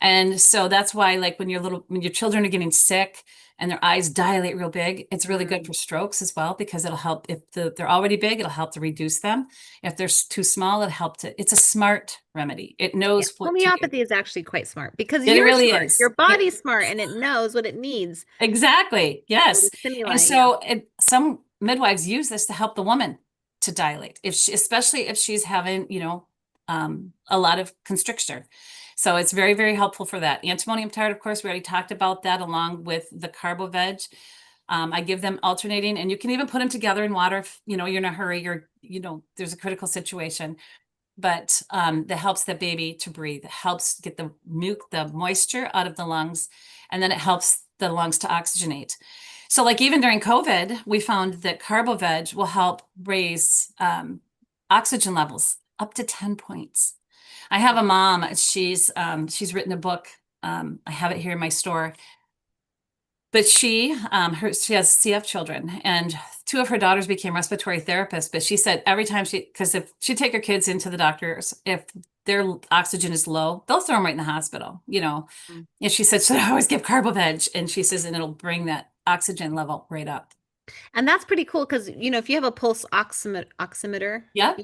And so that's why, like when your children are getting sick and their eyes dilate real big, it's really good for strokes as well, because it'll help. If they're already big, it'll help to reduce them. If they're too small, it'll help it's a smart remedy. It knows what to do. Homeopathy is actually quite smart, because It you're really smart. is. Your body's smart, and it knows what it needs. Exactly. Yes. Stimuli, And so some midwives use this to help the woman to dilate, especially if she's having, a lot of constriction. So it's very, very helpful for that. Antimonium tart, of course, we already talked about that, along with the Carbo-Veg. I give them alternating, and you can even put them together in water if, you're in a hurry, or, there's a critical situation. But that helps the baby to breathe. It helps get the moisture out of the lungs, and then it helps the lungs to oxygenate. So like even during COVID, we found that Carbo-Veg will help raise oxygen levels up to 10 points. I have a mom, she's written a book. I have it here in my store. But she has CF children, and 2 of her daughters became respiratory therapists. But she said every time because if she take her kids into the doctors, if their oxygen is low, they'll throw them right in the hospital, And she said, so I always give Carbo-Veg, and she says, and it'll bring that oxygen level right up. And that's pretty cool, because if you have a pulse oximeter, Yeah.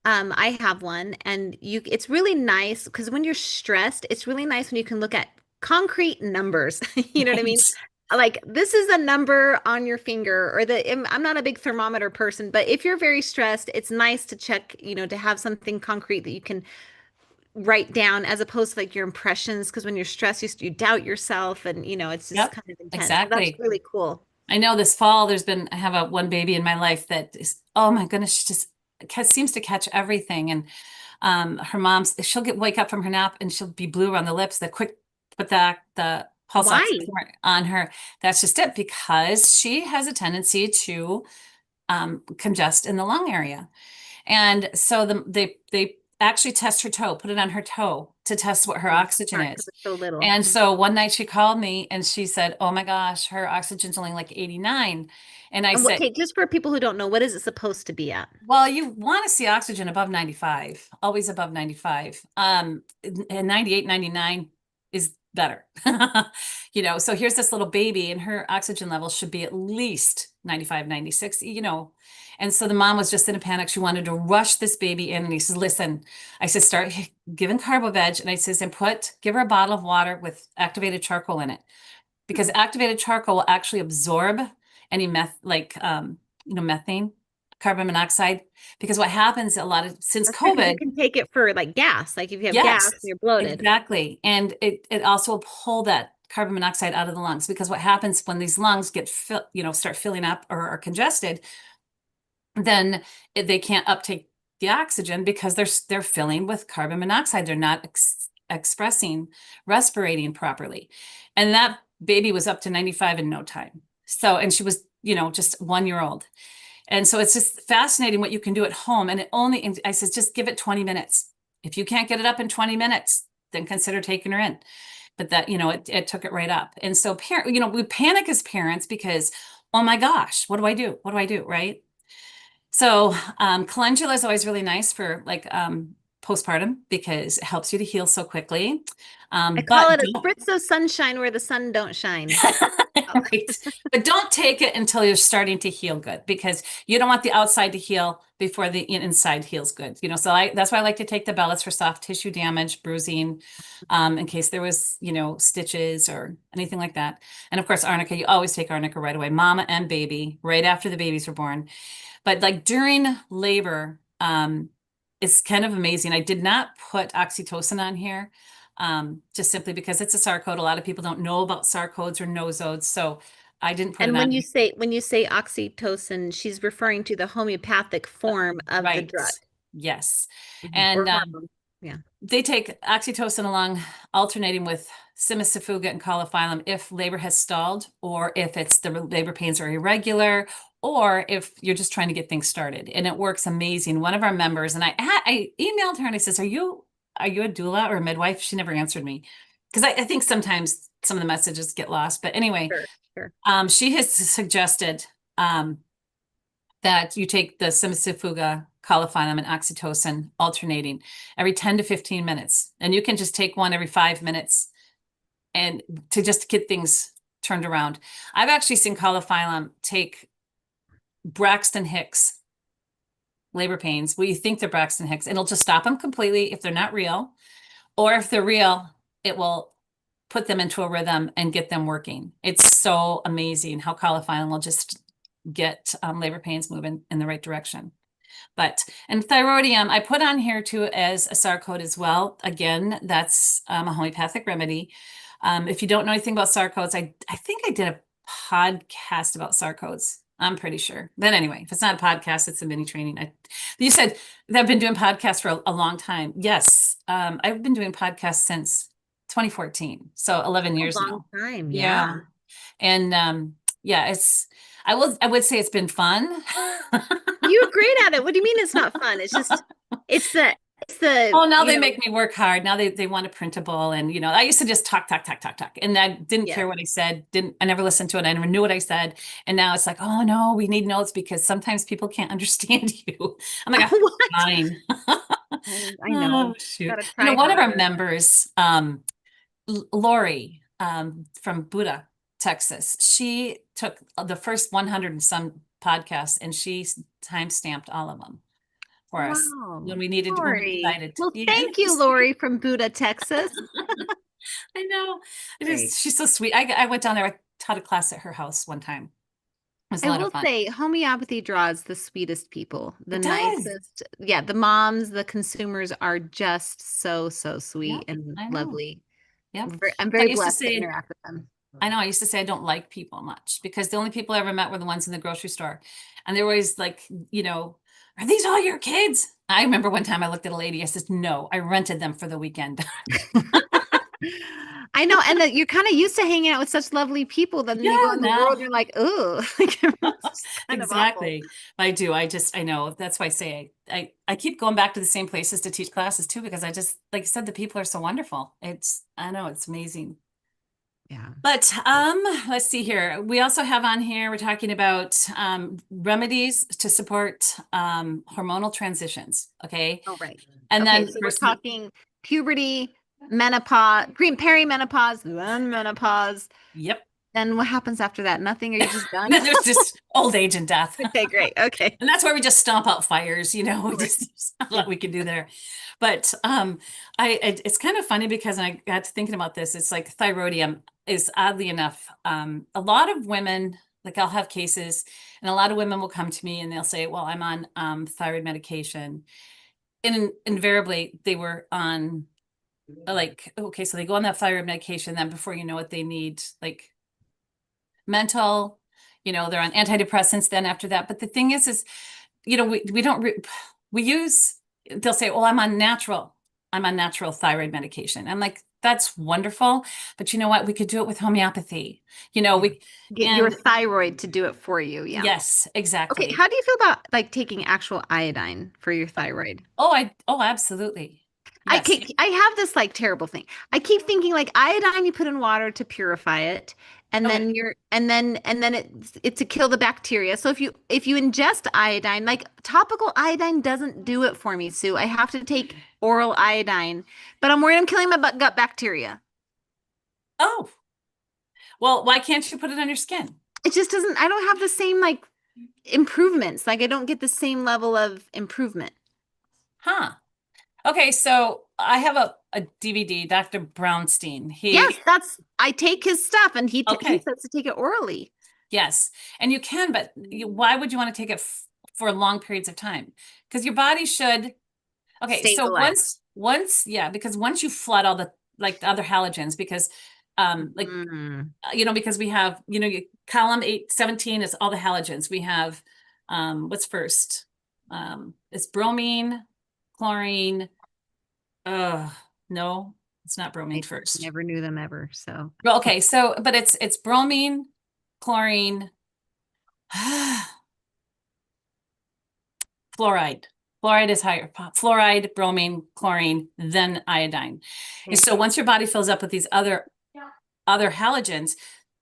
I have one, and it's really nice, because when you're stressed, it's really nice when you can look at concrete numbers. You know what I mean? Like, this is a number on your finger, or I'm not a big thermometer person, but if you're very stressed, it's nice to check, to have something concrete that you can write down, as opposed to like your impressions, because when you're stressed, you doubt yourself, and it's just kind of intense. Exactly. That's really cool. I know this fall I have one baby in my life that is, oh my goodness, she just seems to catch everything. And her she'll wake up from her nap and she'll be blue around the lips. Put the pulse oximeter on her. That's just it, because she has a tendency to congest in the lung area. And so they actually test her toe, put it on her toe to test what her oxygen is. It's so little. And so one night she called me and she said, oh my gosh, her oxygen's only like 89. And I said, okay, just for people who don't know, what is it supposed to be at? well, you want to see oxygen above 95, always above 95. And 98, 99 is better. So here's this little baby, and her oxygen level should be at least 95, 96, And so the mom was just in a panic. She wanted to rush this baby in. And he says, listen, I said, start giving Carbo-Veg. And I says, and give her a bottle of water with activated charcoal in it, because activated charcoal will actually absorb any methane, carbon monoxide, because what happens since COVID, you can take it for like gas, like if you have gas and you're bloated. Exactly. And it also will pull that carbon monoxide out of the lungs, because what happens when these lungs start filling up or are congested, then they can't uptake the oxygen because they're filling with carbon monoxide. They're not expressing, respirating properly. And that baby was up to 95 in no time. So, and she was, just 1 year old. And so it's just fascinating what you can do at home. And I said, just give it 20 minutes. If you can't get it up in 20 minutes, then consider taking her in. But that, it took it right up. And so we panic as parents because, oh my gosh, what do I do? What do I do? Right. So calendula is always really nice for like postpartum because it helps you to heal so quickly. I But call it a spritz of sunshine where the sun don't shine. right. But don't take it until you're starting to heal good because you don't want the outside to heal before the inside heals good. So that's why I like to take the Bellas for soft tissue damage, bruising, in case there was, stitches or anything like that. And of course, arnica, you always take arnica right away, mama and baby, right after the babies were born. But like during labor, it's kind of amazing. I did not put oxytocin on here, just simply because it's a SAR code. A lot of people don't know about SAR codes or nosodes, so I didn't put And it on. when you say oxytocin, she's referring to the homeopathic form of the Right. drug. Yes. Or And hormone. Yeah. they take oxytocin along, alternating with simicifuga and coliphylum if labor has stalled, or if it's the labor pains are irregular, or if you're just trying to get things started. And it works amazing. One of our members, and I emailed her and I says, are you a doula or a midwife? She never answered me because I think sometimes some of the messages get lost. But anyway, Sure. she has suggested that you take the simicifuga, coliphylum, and oxytocin alternating every 10 to 15 minutes. And you can just take one every 5 minutes and to just get things turned around. I've actually seen coliphylum take Braxton Hicks labor pains. Well, you think they're Braxton Hicks, and it'll just stop them completely if they're not real. Or if they're real, it will put them into a rhythm and get them working. It's so amazing how coliphylum will just get labor pains moving in the right direction. And thyroidium, I put on here too as a SAR code as well. Again, that's a homeopathic remedy. If you don't know anything about SAR codes, I think I did a podcast about SAR codes. I'm pretty sure. But anyway, if it's not a podcast, it's a mini training. You said that I've been doing podcasts for a long time. Yes, I've been doing podcasts since 2014, so 11 years now. A long time, yeah. And yeah, I would say it's been fun. You're great at it. What do you mean it's not fun? It's the Oh, now they make me work hard. Now they want a printable, and I used to just talk, and I didn't care what I said. I never listened to it. I never knew what I said. And now it's like, oh no, we need notes because sometimes people can't understand you. I'm like, fine. I know. Oh, shoot. One of our members, Lori, from Buda, Texas, she took the first 100 and some podcasts and she time stamped all of them for us when we needed to. Well, thank you, Lori from Buda, Texas. I know. She's so sweet. I went down there. I taught a class at her house one time. It was a lot of fun. I will say homeopathy draws the sweetest people, the nicest. Yeah, the moms, the consumers are just so sweet and lovely. Yeah. I'm very blessed to interact with them. I know. I used to say I don't like people much because the only people I ever met were the ones in the grocery store. And they were always like, are these all your kids? I remember one time I looked at a lady. I said, no, I rented them for the weekend. I know. And that you're kind of used to hanging out with such lovely people that you go in the world, you're like, oh, exactly. I do. I know. That's why I say I keep going back to the same places to teach classes too, because I just, like you said, the people are so wonderful. I know it's amazing. Yeah. But let's see here. We also have on here, we're talking about remedies to support hormonal transitions. Okay. Oh, right. And then so we're talking puberty, menopause, perimenopause, then menopause. Yep. Then what happens after that? Nothing? Are you just done? Then there's just old age and death. Okay, great. Okay. And that's where we just stomp out fires, we just a lot we can do there. But it's kind of funny because I got to thinking about this. It's like thyroidium is oddly enough, a lot of women, like I'll have cases and a lot of women will come to me and they'll say, well, I'm on thyroid medication. And invariably they were on like, okay, so they go on that thyroid medication, then before you know it, they need like mental, they're on antidepressants then after that. But the thing is, we don't, we use, they'll say, oh, I'm on natural thyroid medication. I'm like, that's wonderful. But you know what? We could do it with homeopathy. You know, Yeah. we, Get your and thyroid to do it for you. Yeah. yes, Okay, exactly. how do you feel about like taking actual iodine for your thyroid? Oh, absolutely. I Yes. keep, I have this like terrible thing. I keep thinking like iodine you put in water to purify it, and Okay. then you're and then it's to kill the bacteria. So if you ingest iodine, like topical iodine doesn't do it for me, Sue. I have to take oral iodine, but I'm worried I'm killing my gut bacteria. Oh, well, why can't you put it on your skin? It just doesn't, I don't have the same like improvements. Like I don't get the same level of improvement. Huh. Okay, so I have a DVD, Dr. Brownstein. Yes, that's I take his stuff and he Okay, says to take it orally. yes. And you can, but why would you want to take it for long periods of time? Because your body should, okay, so Stabilize. yeah, because once you flood all the, like the other halogens, because, like, Mm. because we have, column 817 is all the halogens. We have, what's first? It's bromine, chlorine. No, it's not bromine I first. never knew them ever. So Well, okay, so but it's bromine, chlorine, fluoride. Fluoride is higher. Fluoride, bromine, chlorine, then iodine. And okay. so once your body fills up with these other halogens,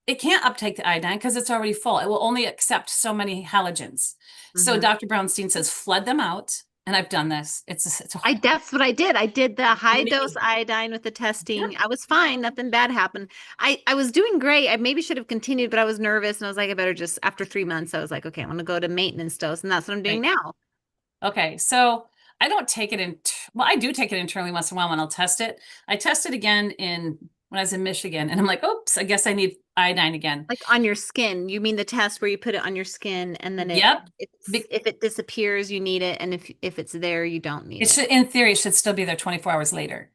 it can't uptake the iodine because it's already full. It will only accept so many halogens. So Hmm. Dr. Brownstein says flood them out, and I've done this. It's a That's what I did. I did the high dose amazing. iodine with the Yep. testing. I was fine. Nothing bad happened. I was doing great. I maybe should have continued, but I was nervous and I was like, I better just after 3 months, I was like, okay, I'm gonna go to maintenance dose, and that's what I'm doing Right. now. Okay, so I don't take it well, I do take it internally once in a while when I'll test it. I tested again when I was in Michigan, and I'm like, oops, I guess I need iodine again. Like on your skin. You mean the test where you put it on your skin and then Yep. it's if it disappears, you need it, and if it's there, you don't need It it. should, in theory, it should still be there 24 hours later.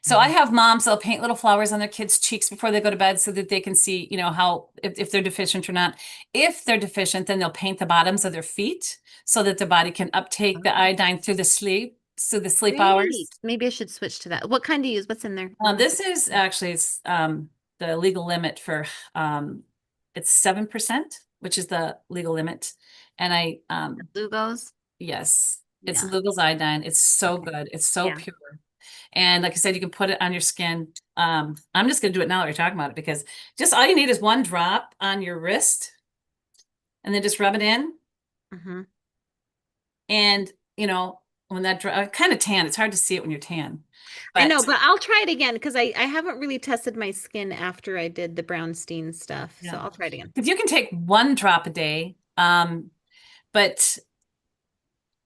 So I Mhm. have moms that'll paint little flowers on their kids' cheeks before they go to bed so that they can see, how if they're deficient or not. If they're deficient, then they'll paint the bottoms of their feet so that the body can uptake the iodine through the sleep Great. hours. Maybe I should switch to that. What kind do you use? What's in there? This is actually the legal limit for it's 7%, which is the legal limit. And Lugos? yes, it's Yeah. Lugol's iodine. It's so Okay. good. It's so Yeah. pure. And like I said, you can put it on your skin. I'm just gonna do it now that we're talking about it because just all you need is one drop on your wrist and then just rub it in. Hmm. And when that kind of tan, it's hard to see it when you're tan. I know, But but I'll try it again because I haven't really tested my skin after I did the Brownstein stuff. So yeah, I'll try it again. because you can take one drop a day. But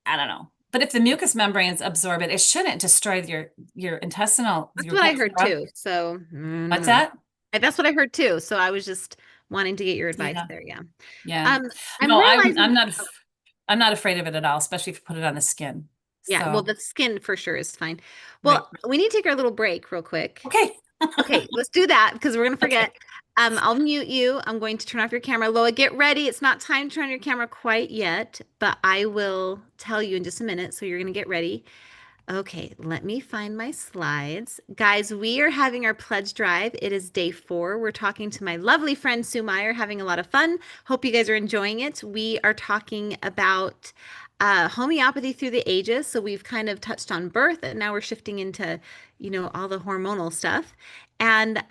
I don't know. But if the mucous membranes absorb it, it shouldn't destroy your intestinal, That's your what I gut heard flora. too. So What's no. that? That's what I heard too. So I was just wanting to get your advice Yeah, there. Yeah. yeah. Um, I'm No, I'm realizing. I'm not I'm not afraid of it at all, especially if you put it on the skin. Yeah, well, So, the skin for sure is fine. right. Well, we need to take our little break real quick. Okay. Okay, let's do that because we're gonna Okay. forget. I'll mute you. I'm going to turn off your camera. Loa, get ready. It's not time to turn on your camera quite yet, but I will tell you in just a minute. So you're gonna get ready. Okay, let me find my slides. Guys, we are having our pledge drive. It is day 4. We're talking to my lovely friend Sue Meyer, having a lot of fun. Hope you guys are enjoying it. We are talking about homeopathy through the ages. So we've kind of touched on birth, and now we're shifting into, all the hormonal stuff. And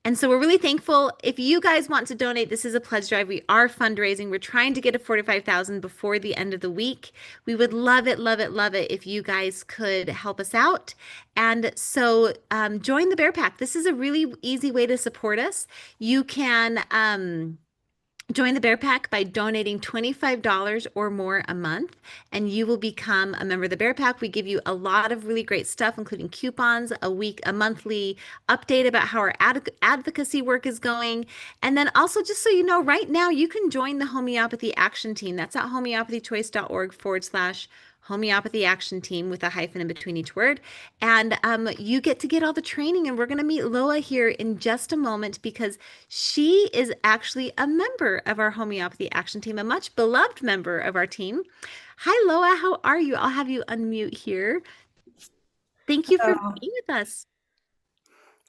and so we're really thankful. If you guys want to donate, this is a pledge drive. We are fundraising. We're trying to get to 45,000 before the end of the week. We would love it, love it, love it if you guys could help us out. And so join the Bear Pack. This is a really easy way to support us. You can join the Bear Pack by donating $25 or more a month, and you will become a member of the Bear Pack. We give you a lot of really great stuff, including coupons, a monthly update about how our advocacy work is going. And then also, just so you know, right now you can join the Homeopathy Action Team. That's at homeopathychoice.org/. Homeopathy Action Team with a hyphen in between each word. And you get to get all the training. And we're going to meet Loa here in just a moment because she is actually a member of our Homeopathy Action Team, a much beloved member of our team. Hi, Loa. How are you? I'll have you unmute here. Thank you for Hello. being with us.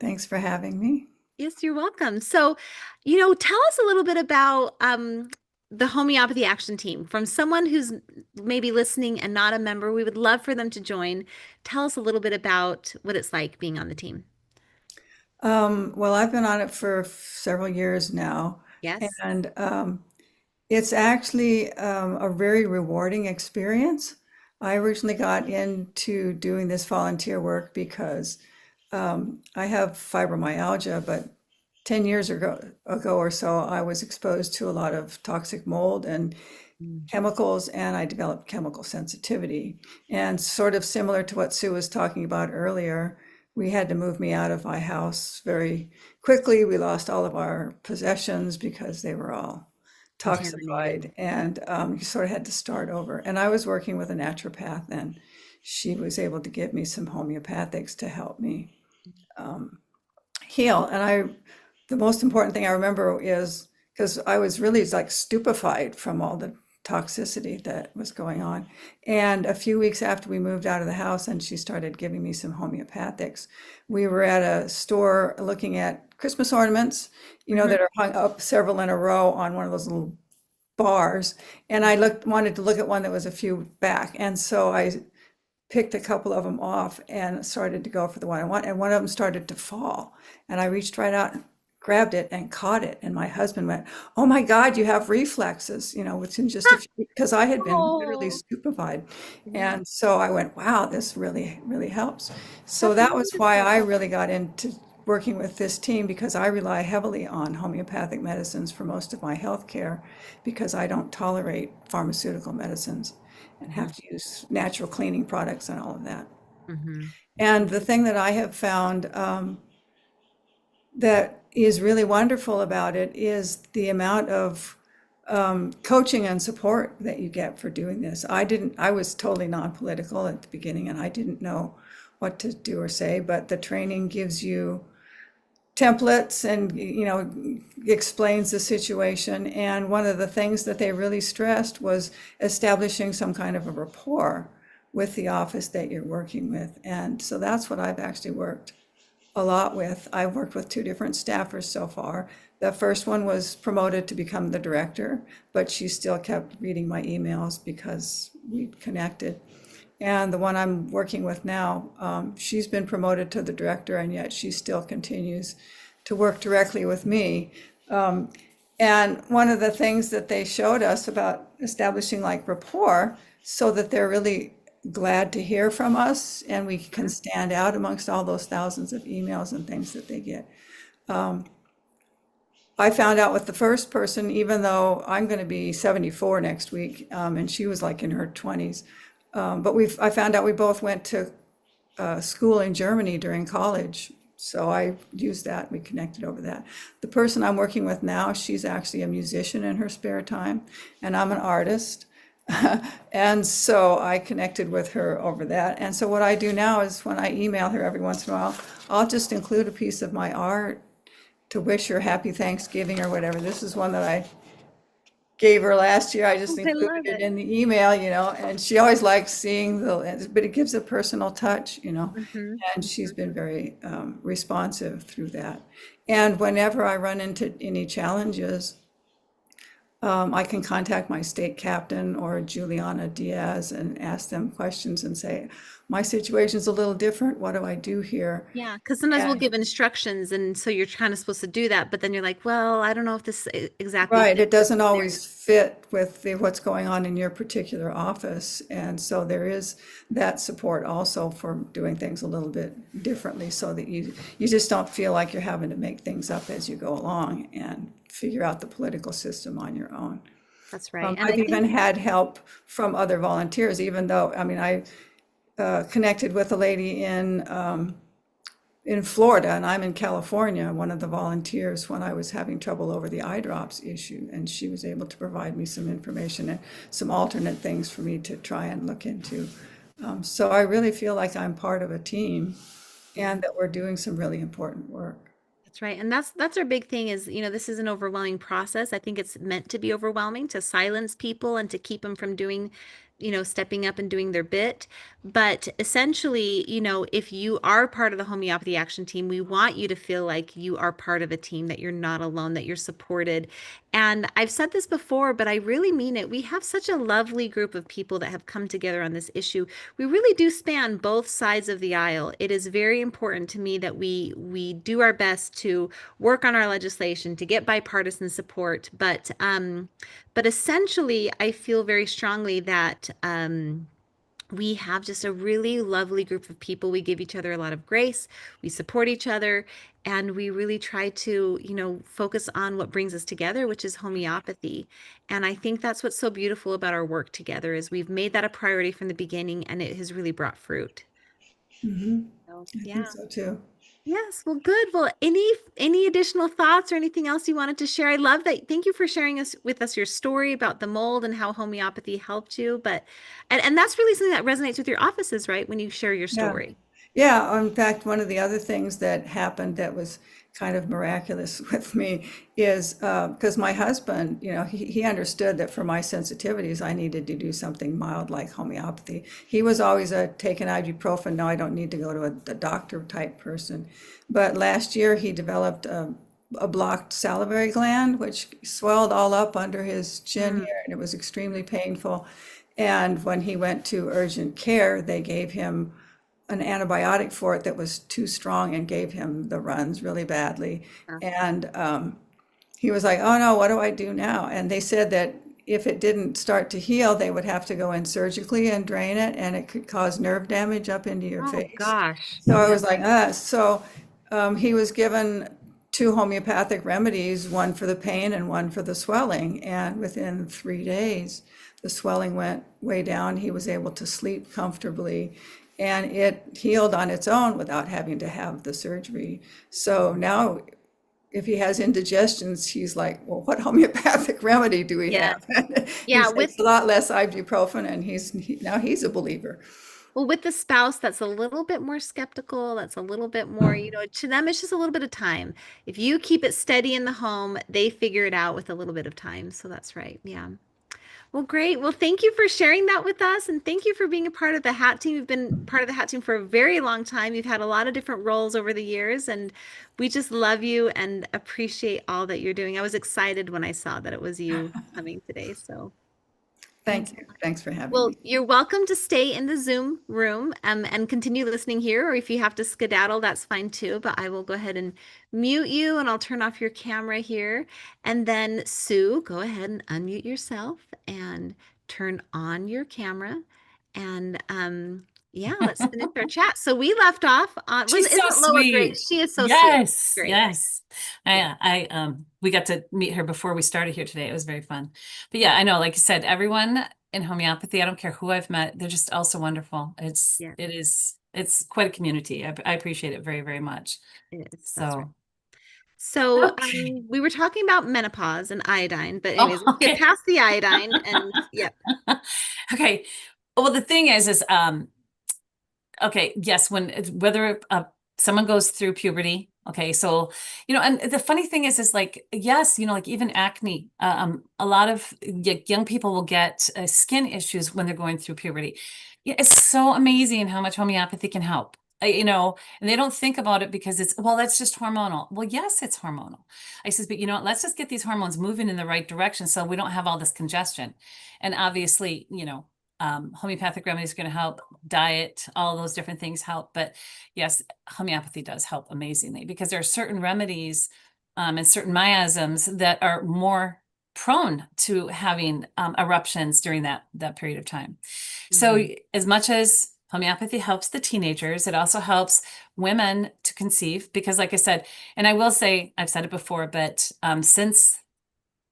Thanks for having me. Yes, you're welcome. So, tell us a little bit about the Homeopathy Action Team from someone who's maybe listening and not a member. We would love for them to join. Tell us a little bit about what it's like being on the team. Well, I've been on it for several years now, Yes. and it's actually a very rewarding experience. I originally got into doing this volunteer work because I have fibromyalgia, but 10 years ago or so, I was exposed to a lot of toxic mold and Mm. chemicals, and I developed chemical sensitivity. And sort of similar to what Sue was talking about earlier, we had to move me out of my house very quickly. We lost all of our possessions because they were all Contaminated. toxified, and you sort of had to start over. And I was working with a naturopath, and she was able to give me some homeopathics to help me heal. And the most important thing I remember is because I was really like stupefied from all the toxicity that was going on. And a few weeks after we moved out of the house and she started giving me some homeopathics, we were at a store looking at Christmas ornaments, Mhm. that are hung up several in a row on one of those little bars. And I wanted to look at one that was a few back. And so I picked a couple of them off and started to go for the one I want. And one of them started to fall. And I reached right out and grabbed it and caught it. And my husband went, "Oh my God, you have reflexes," within just a few, because I had been literally Oh, stupefied. yeah. And so I went, wow, this really, really helps. So That's that was why wonderful. I really got into working with this team, because I rely heavily on homeopathic medicines for most of my health care because I don't tolerate pharmaceutical medicines and have to use natural cleaning products and all of that. Mhm. And the thing that I have found that is really wonderful about it is the amount of coaching and support that you get for doing this. I was totally non-political at the beginning and I didn't know what to do or say, but the training gives you templates and explains the situation. And one of the things that they really stressed was establishing some kind of a rapport with the office that you're working with. And so that's what I've actually worked a lot with. I've worked with two different staffers so far. The first one was promoted to become the director, but she still kept reading my emails because we connected. And the one I'm working with now, she's been promoted to the director, and yet she still continues to work directly with me. And one of the things that they showed us about establishing like rapport, so that they're really glad to hear from us and we can stand out amongst all those thousands of emails and things that they get. I found out with the first person, even though I'm going to be 74 next week, and she was like in her 20s. But I found out we both went to school in Germany during college. So I used that. We connected over that. The person I'm working with now, she's actually a musician in her spare time, and I'm an artist. And so I connected with her over that. And so what I do now is when I email her every once in a while, I'll just include a piece of my art to wish her happy Thanksgiving or whatever. This is one that I gave her last year. I just I included love it it. in the email, and she always likes seeing but it gives a personal touch, Mhm. and she's been very responsive through that. And whenever I run into any challenges, I can contact my state captain or Juliana Diaz and ask them questions and say, my situation's a little different. What do I do here? Yeah, because sometimes we'll And give instructions, and so you're kind of supposed to do that, but then you're like, well, I don't know if this exactly right, fits it doesn't there. always fit with what's going on in your particular office. And so there is that support also for doing things a little bit differently so that you just don't feel like you're having to make things up as you go along and figure out the political system on your own. That's right. And I've I think, even had help from other volunteers, even though, I mean, I connected with a lady in in Florida and I'm in California, one of the volunteers when I was having trouble over the eye drops issue, and she was able to provide me some information and some alternate things for me to try and look into. So I really feel like I'm part of a team and that we're doing some really important work. That's right. And that's our big thing is, this is an overwhelming process. I think it's meant to be overwhelming to silence people and to keep them from doing, stepping up and doing their bit. But essentially, if you are part of the homeopathy action team, we want you to feel like you are part of a team, that you're not alone, that you're supported. And I've said this before, but I really mean it. We have such a lovely group of people that have come together on this issue. We really do span both sides of the aisle. It is very important to me that we do our best to work on our legislation to get bipartisan support. But essentially, I feel very strongly that we have just a really lovely group of people. We give each other a lot of grace. We support each other, and we really try to, focus on what brings us together, which is homeopathy. And I think that's what's so beautiful about our work together is we've made that a priority from the beginning, and it has really brought fruit. Hmm. So, I yeah. think so too. Yes, well, good. Well, any additional thoughts or anything else you wanted to share? I love that. Thank you for sharing with us your story about the mold and how homeopathy helped you. And that's really something that resonates with your offices, right? When you share your Yeah. story. Yeah, in fact, one of the other things that happened that was kind of miraculous with me is because my husband, he understood that for my sensitivities, I needed to do something mild like homeopathy. He was always a take an ibuprofen, no, I don't need to go to a doctor type person. But last year, he developed a blocked salivary gland, which swelled all up under his chin Mm, here, and it was extremely painful. And when he went to urgent care, they gave him an antibiotic for it that was too strong and gave him the runs really badly. yeah. And he was like, "Oh no, what do I do now?" And they said that if it didn't start to heal, they would have to go in surgically and drain it, and it could cause nerve damage up into your Oh face. gosh. So I Yeah. was like, ah. So he was given two homeopathic remedies, one for the pain and one for the swelling. And within 3 days, the swelling went way down. He was able to sleep comfortably, and it healed on its own without having to have the surgery. So now, if he has indigestions, he's like, well, what homeopathic remedy do we Yeah. have? He Yeah. takes a lot less ibuprofen, and now he's a believer. Well, with the spouse that's a little bit more skeptical, that's a little bit more, to them, it's just a little bit of time. If you keep it steady in the home, they figure it out with a little bit of time. So that's right. Yeah. Well, great. Well, thank you for sharing that with us. And thank you for being a part of the Hat team. You've been part of the Hat team for a very long time. You've had a lot of different roles over the years, and we just love you and appreciate all that you're doing. I was excited when I saw that it was you coming today. So thanks. Thank you. Thanks for having Well, me. you're welcome to stay in the Zoom room and continue listening here, or if you have to skedaddle, that's fine too. But I will go ahead and mute you and I'll turn off your camera here. And then Sue, go ahead and unmute yourself and turn on your camera. And yeah, let's finish our chat. So we left off on, She's so isn't Lola great? sweet. She is so sweet. Yes, Great. yes. We got to meet her before we started here today. It was very fun. But yeah, I know, like you said, everyone in homeopathy, I don't care who I've met, they're just also wonderful. Yeah, It's quite a community. I appreciate it very, very much. it is. That's right. So, So okay. we were talking about menopause and iodine, but anyways, Oh, let's get okay. past the iodine and yep. Okay. Well, the thing is, okay, yes, whether someone goes through puberty, okay, so and the funny thing is like yes, like even acne, a lot of young people will get skin issues when they're going through puberty. Yeah, it's so amazing how much homeopathy can help. And they don't think about it because that's just hormonal. Well, yes, it's hormonal. I says, but let's just get these hormones moving in the right direction so we don't have all this congestion. And obviously, homeopathic remedies are going to help, diet, all those different things help. But yes, homeopathy does help amazingly because there are certain remedies and certain miasms that are more prone to having eruptions during that period of time. So Mhm. as much as homeopathy helps the teenagers, it also helps women to conceive because like I said, and I will say, I've said it before, but since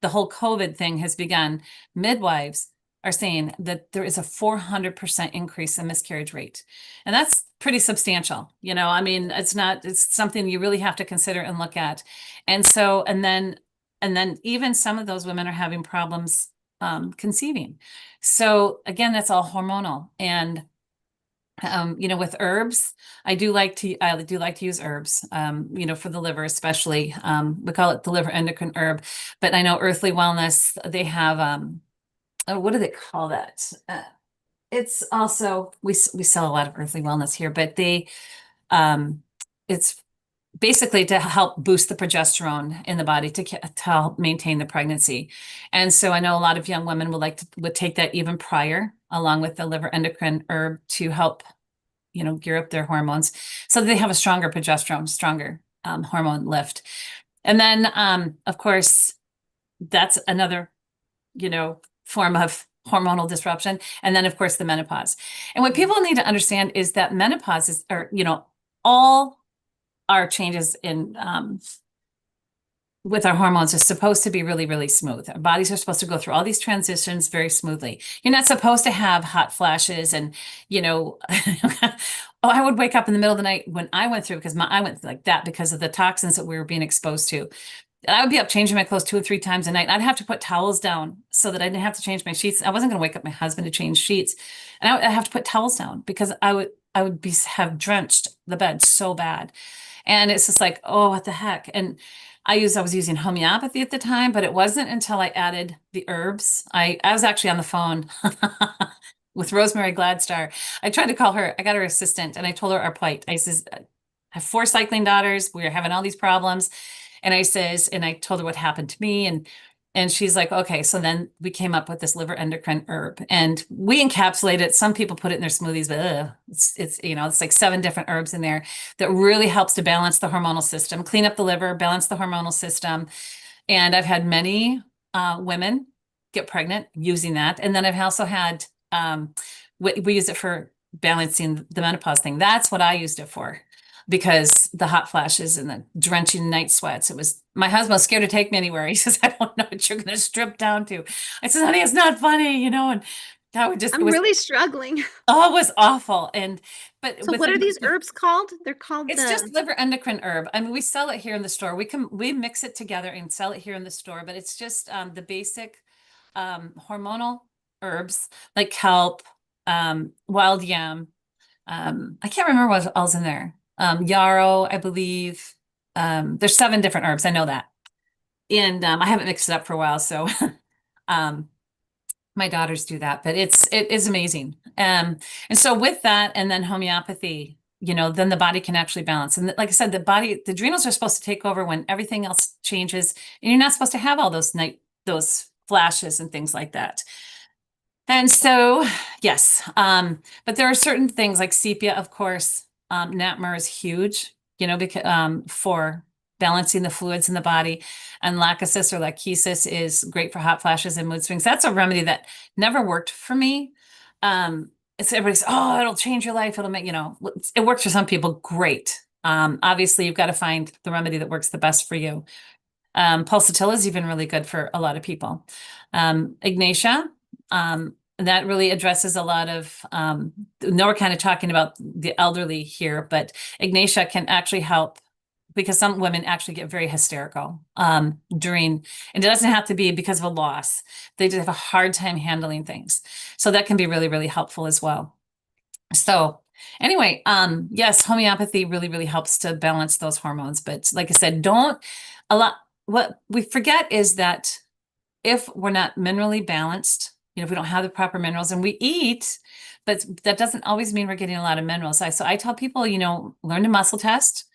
the whole COVID thing has begun, midwives are saying that there is a 400% increase in miscarriage rate. And that's pretty substantial. You know, I mean, it's something you really have to consider and look at. And so, and then even some of those women are having problems conceiving. So again, that's all hormonal. And you know, with herbs, I do like to use herbs, you know, for the liver, especially. We call it the liver endocrine herb, but I know Earthly Wellness, they have, oh, what do they call that? It's also, we sell a lot of Earthly Wellness here, but it's basically to help boost the progesterone in the body to help maintain the pregnancy. And so I know a lot of young women would take that even prior, along with the liver endocrine herb, to help, you know, gear up their hormones so that they have a stronger progesterone, stronger hormone lift. And then, of course, that's another, you know, form of hormonal disruption. And then, of course, the menopause. And what people need to understand is that menopause you know, all our changes in with our hormones is supposed to be really, really smooth. Our bodies are supposed to go through all these transitions very smoothly. You're not supposed to have hot flashes and, you know, oh, I would wake up in the middle of the night when I went through, because I went like that because of the toxins that we were being exposed to. And I would be up changing my clothes 2 or 3 times a night. I'd have to put towels down so that I didn't have to change my sheets. I wasn't going to wake up my husband to change sheets. And I'd have to put towels down because I would have drenched the bed so bad. And it's just like, oh, what the heck? And I was using homeopathy at the time, but it wasn't until I added the herbs. I was actually on the phone with Rosemary Gladstar. I tried to call her. I got her assistant and I told her our plight. I says, I have 4 cycling daughters. We are having all these problems. And I told her what happened to me. And she's like, okay, so then we came up with this liver endocrine herb and we encapsulate it. Some people put it in their smoothies, but it's, you know, it's like 7 different herbs in there that really helps to balance the hormonal system, clean up the liver, balance the hormonal system. And I've had many women get pregnant using that. And then I've also had, we use it for balancing the menopause thing. That's what I used it for. Because the hot flashes and the drenching night sweats, my husband was scared to take me anywhere. He says, I don't know what you're going to strip down to. I said, honey, it's not funny, you know, and that would just, I'm really struggling. oh, it was awful. So what are these herbs called? They're called it's just liver endocrine herb. I mean, we sell it here in the store. We mix it together and sell it here in the store, but it's just the basic hormonal herbs like kelp, wild yam. I can't remember what else in there. Yarrow, I believe. There's 7 different herbs. I know that. And I haven't mixed it up for a while. So my daughters do that, but it is amazing. And so with that, and then homeopathy, you know, then the body can actually balance. And like I said, the adrenals are supposed to take over when everything else changes. And you're not supposed to have all those flashes and things like that. And so, yes, but there are certain things like sepia, of course. NATMR is huge, you know, because for balancing the fluids in the body, and lachesis or lachesis is great for hot flashes and mood swings. That's a remedy that never worked for me. It's everybody's, oh, it'll change your life. It'll make, you know, it works for some people. Great. Obviously you've got to find the remedy that works the best for you. Pulsatilla is even really good for a lot of people. Ignatia, that really addresses a lot of, now we're kind of talking about the elderly here, but Ignatia can actually help because some women actually get very hysterical and it doesn't have to be because of a loss. They just have a hard time handling things. So that can be really, really helpful as well. So anyway, yes, homeopathy really, really helps to balance those hormones. But like I said, what we forget is that if we're not minerally balanced, you know, if we don't have the proper minerals and we eat, but that doesn't always mean we're getting a lot of minerals. So I tell people, you know, learn to muscle test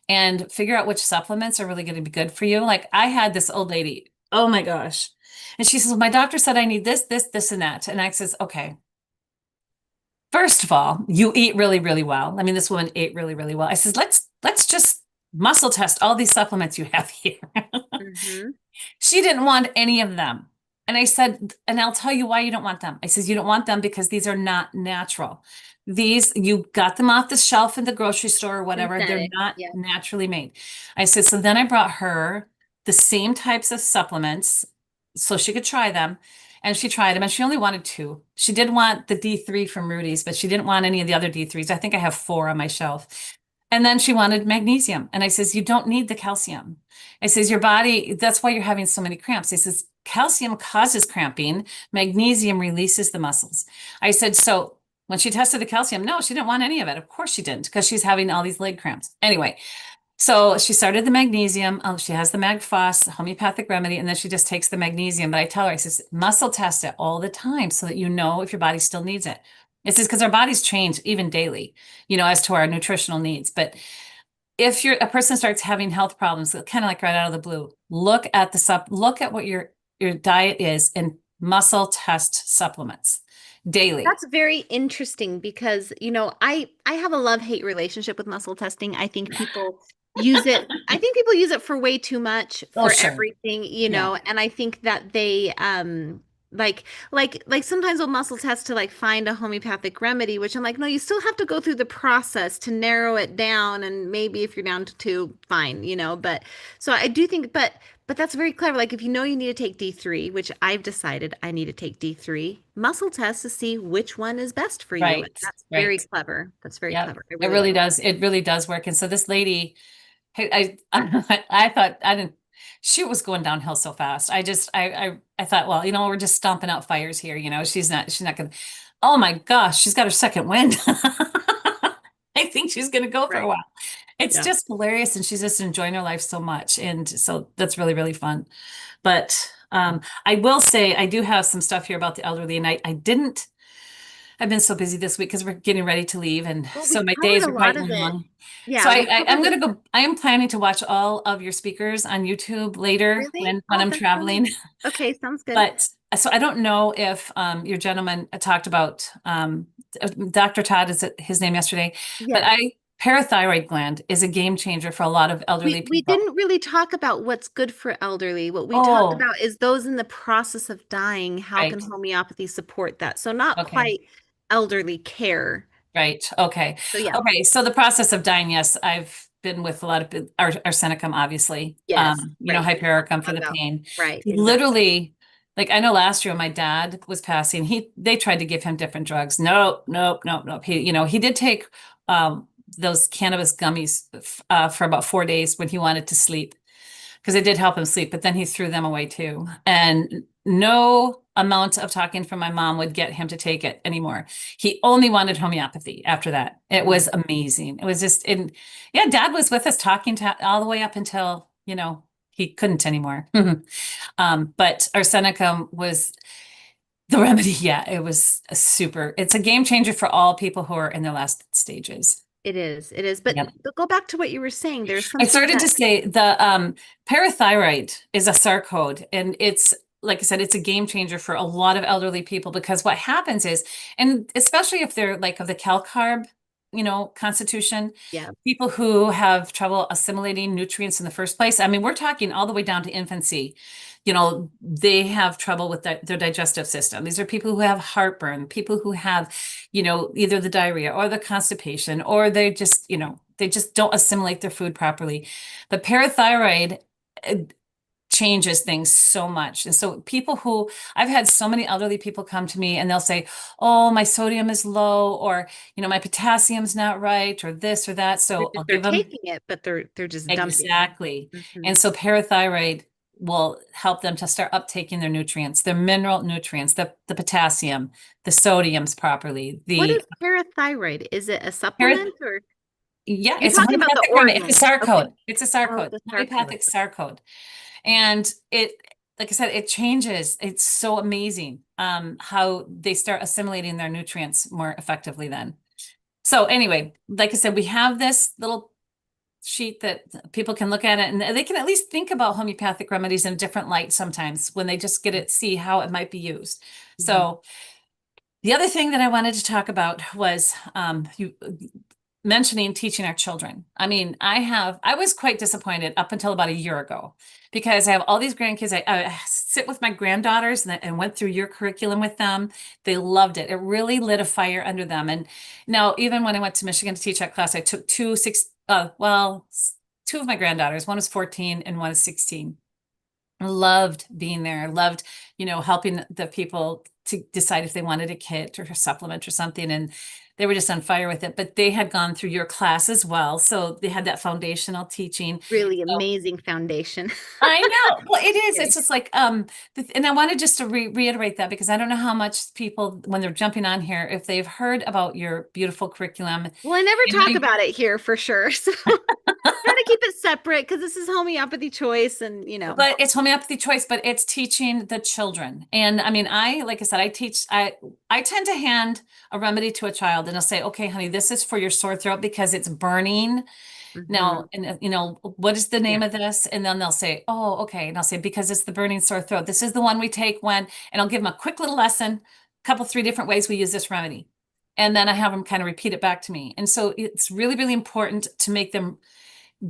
and figure out which supplements are really going to be good for you. Like I had this old lady, oh my gosh. And she says, well, my doctor said I need this, this, and that. And I says, okay. First of all, you eat really, really well. I mean, this woman ate really, really well. I says, let's just muscle test all these supplements you have here. Mm-hmm. She didn't want any of them. And I said, and I'll tell you why you don't want them. I says, you don't want them because these are not natural. These, you got them off the shelf in the grocery store or whatever. They're not naturally made. I said, so then I brought her the same types of supplements so she could try them. and she tried them and she only wanted two. She did want the D3 from Rudy's, but she didn't want any of the other D3s. I think I have 4 on my shelf. And then she wanted magnesium. And I says, you don't need the calcium. I says, your body, that's why you're having so many cramps. I says, calcium causes cramping. Magnesium releases the muscles. I said, so when she tested the calcium, no, she didn't want any of it. Of course she didn't, because she's having all these leg cramps. Anyway, so she started the magnesium. She has the MagFos homeopathic remedy, and then she just takes the magnesium. But I tell her, I says, muscle test it all the time so that you know if your body still needs it. It says, because our bodies change even daily, as to our nutritional needs. But if a person starts having health problems, kind of like right out of the blue, look at what your diet is and muscle test supplements daily. That's very interesting because, I have a love-hate relationship with muscle testing. I think people use it. I think people use it for way too much for sure. everything, and I think that they like sometimes we'll muscle test to like find a homeopathic remedy, which I'm like, no, you still have to go through the process to narrow it down, and maybe if you're down to 2, fine, but so I do think, but that's very clever. Like if you need to take D3, which I've decided I need to take D3, muscle test to see which one is best for you. Right, And that's very clever. That's very Yep. clever. It really does. It really does work. And so this lady, I thought she was going downhill so fast. I thought, well, we're just stomping out fires here. She's not going to, oh my gosh, she's got her second wind. I think she's going to go for a while. It's just hilarious. And she's just enjoying her life so much. And so that's really, really fun. But I will say, I do have some stuff here about the elderly, and I've been so busy this week because we're getting ready to leave. And so my days are quite long. Yeah. So I'm going to go, I am planning to watch all of your speakers on YouTube later when I'm traveling. Okay. Sounds good. But so I don't know if your gentleman talked about Dr. Todd, is it his name yesterday? But parathyroid gland is a game changer for a lot of elderly people. We didn't really talk about what's good for elderly. What we talked about is those in the process of dying. How can homeopathy support that? So not quite elderly care. Right. Okay. So yeah. Okay. So the process of dying, yes, I've been with a lot of arsenicum, obviously. Yes. Hypericum for the pain. Right. Exactly. Literally, like I know last year my dad was passing. They tried to give him different drugs. Nope. He did take those cannabis gummies for about 4 days when he wanted to sleep, because it did help him sleep, but then he threw them away too. And no amount of talking from my mom would get him to take it anymore. He only wanted homeopathy after that. It was amazing. It was just, Dad was with us talking all the way up until, he couldn't anymore. But arsenicum was the remedy. Yeah, it was it's a game changer for all people who are in their last stages. It is. But go back to what you were saying. There's I started to say the parathyroid is a sarcode, and it's, like I said, it's a game changer for a lot of elderly people, because what happens is, and especially if they're like of the calcarb, constitution, people who have trouble assimilating nutrients in the first place. I mean, we're talking all the way down to infancy. They have trouble with their digestive system. These are people who have heartburn, people who have, either the diarrhea or the constipation, or they just don't assimilate their food properly. The parathyroid changes things so much. And so I've had so many elderly people come to me and they'll say, oh, my sodium is low, or, my potassium's not right, or this or that. So I'll give them taking it, but they're just dumping. Exactly. And so parathyroid will help them to start uptaking their nutrients, their mineral nutrients, the potassium, the sodiums properly. What is parathyroid? Is it a supplement or? Yeah, it's talking about the organ. It's a sarcode. Okay. It's a sarcode, homeopathic sarcode. And it, like I said, it changes. It's so amazing how they start assimilating their nutrients more effectively then. So anyway, like I said, we have this little sheet that people can look at it, and they can at least think about homeopathic remedies in a different light sometimes when they just see how it might be used. So the other thing that I wanted to talk about was you mentioning teaching our children. I mean, I was quite disappointed up until about a year ago, because I have all these grandkids. I sit with my granddaughters and went through your curriculum with them. They loved it. It really lit a fire under them. And now, even when I went to Michigan to teach that class, I took two of my granddaughters. One was 14 and one is 16. I loved being there. I loved, helping the people to decide if they wanted a kit or a supplement or something. And they were just on fire with it. But they had gone through your class as well. So they had that foundational teaching. Really So amazing foundation. I know. Well, it is. Kidding. It's just like, and I wanted just to reiterate that because I don't know how much people, when they're jumping on here, if they've heard about your beautiful curriculum. Well, I never And talk about it here for sure. So trying to keep it separate because this is homeopathy choice and But it's homeopathy choice, but it's teaching the children. And I mean, like I said, I tend to hand a remedy to a child and I'll say, okay, honey, this is for your sore throat because it's burning. Now, Mhm. and what is the Yeah. name of this? And then they'll say, oh, okay. And I'll say, because it's the burning sore throat. This is the one we take and I'll give them a quick little lesson, couple, 3 different ways we use this remedy. And then I have them kind of repeat it back to me. And so it's really, really important to make them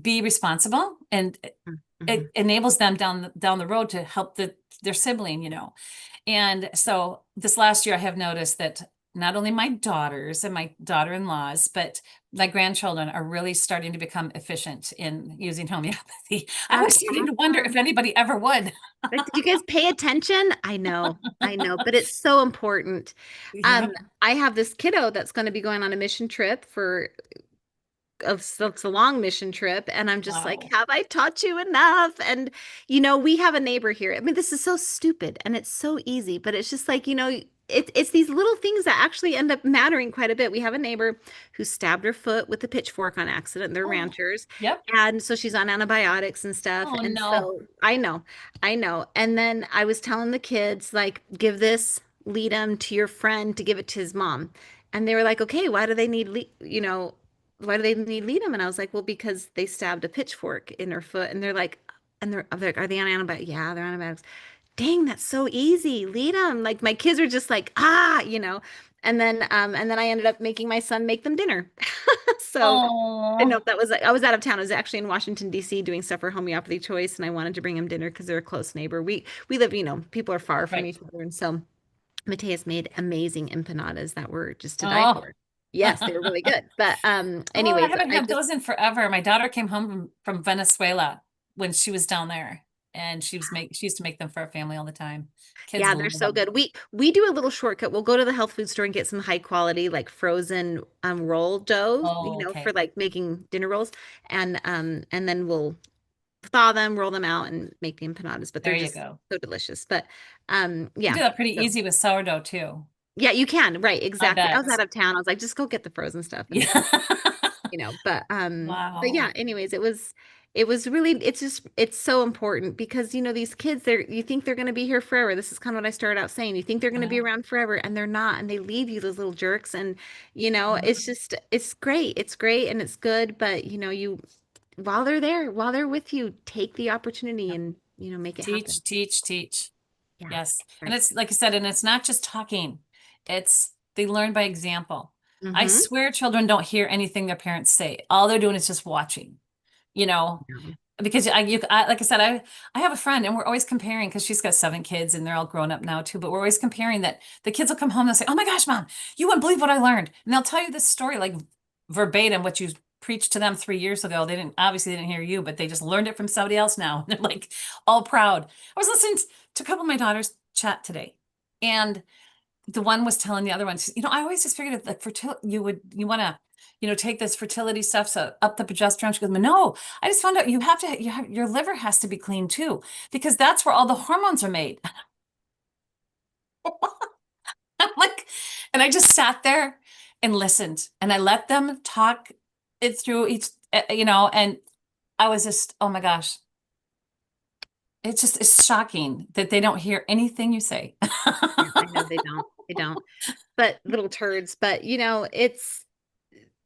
be responsible, and Mhm. it enables them down the road to help their sibling, And so this last year I have noticed that not only my daughters and my daughter-in-laws, but my grandchildren are really starting to become efficient in using homeopathy. I was That's starting to wonder if awesome. anybody ever would. Like, did you guys pay attention? I know, but it's so important. Yeah. I have this kiddo that's going to be going on a mission trip for so it's a long mission trip, and I'm just like, Wow. have I taught you enough? And we have a neighbor here. I mean, this is so stupid and it's so easy, but it's just like, it's these little things that actually end up mattering quite a bit. We have a neighbor who stabbed her foot with a pitchfork on accident. They're Oh, ranchers. yep. And so she's on antibiotics and stuff. Oh And no. so I know. And then I was telling the kids, like, give this, lead him to your friend to give it to his mom. And they were like, okay, why do they need lead them? And I was like, well, because they stabbed a pitchfork in her foot. And they're like, I'm like, are they on antibiotics? Yeah, they're on antibiotics. Dang, that's so easy. Lead them. Like my kids are just like, And then I ended up making my son make them dinner. So I Oh, know that was I was out of town. I was actually in Washington, D.C. doing stuff for Homeopathy Choice, and I wanted to bring him dinner because they're a close neighbor. We live, people are far from right. each other, and so Mateus made amazing empanadas that were just to die Oh. for. Yes, they were really good. But Oh, I anyways, haven't I had just those in forever. My daughter came home from Venezuela when she was down there, and she used to make them for our family all the time. Kids yeah, they're love so them. good. We do a little shortcut. We'll go to the health food store and get some high quality like frozen roll dough, Oh, for okay. like making dinner rolls, and then we'll thaw them, roll them out, and make the empanadas. But they're There you just go. so delicious. But You yeah. do that pretty So easy with sourdough too. yeah, you can. Right, I exactly. I was bet. out of town. I was like, just go get the frozen stuff and Yeah. but yeah, Wow. anyways, it was really it's so important because these kids, you think they're going to be here forever. This is kind of what I started out saying. You think they're going to be Wow. around forever and they're not, and they leave you, those little jerks. And Mhm. it's great. It's great and it's good, but you while they're with you, take the opportunity Yep. and make it happen. Teach, teach, teach. Yeah. Yes. And Right. it's like I said, and it's not just talking. They learn by example. I Mm-hmm. swear children don't hear anything their parents say. All they're doing is just watching, you know, because like I said, I have a friend and we're always comparing because she's got 7 kids and they're all grown up now too, but we're always comparing that the kids will come home and they'll say, oh my gosh, mom, you wouldn't believe what I learned. And they'll tell you this story like verbatim, what you preached to them 3 years ago. They didn't hear you, but they just learned it from somebody else now. They're like all proud. I was listening to a couple of my daughters chat today, and the one was telling the other one, I always just figured that fertility, you want to, take this fertility stuff, so up the progesterone. She goes, no, I just found out your liver has to be clean too, because that's where all the hormones are made. I'm like, and I just sat there and listened and I let them talk it through and I was just, oh my gosh, it's shocking that they don't hear anything you say. Yeah, I know they don't. They don't. But little turds. But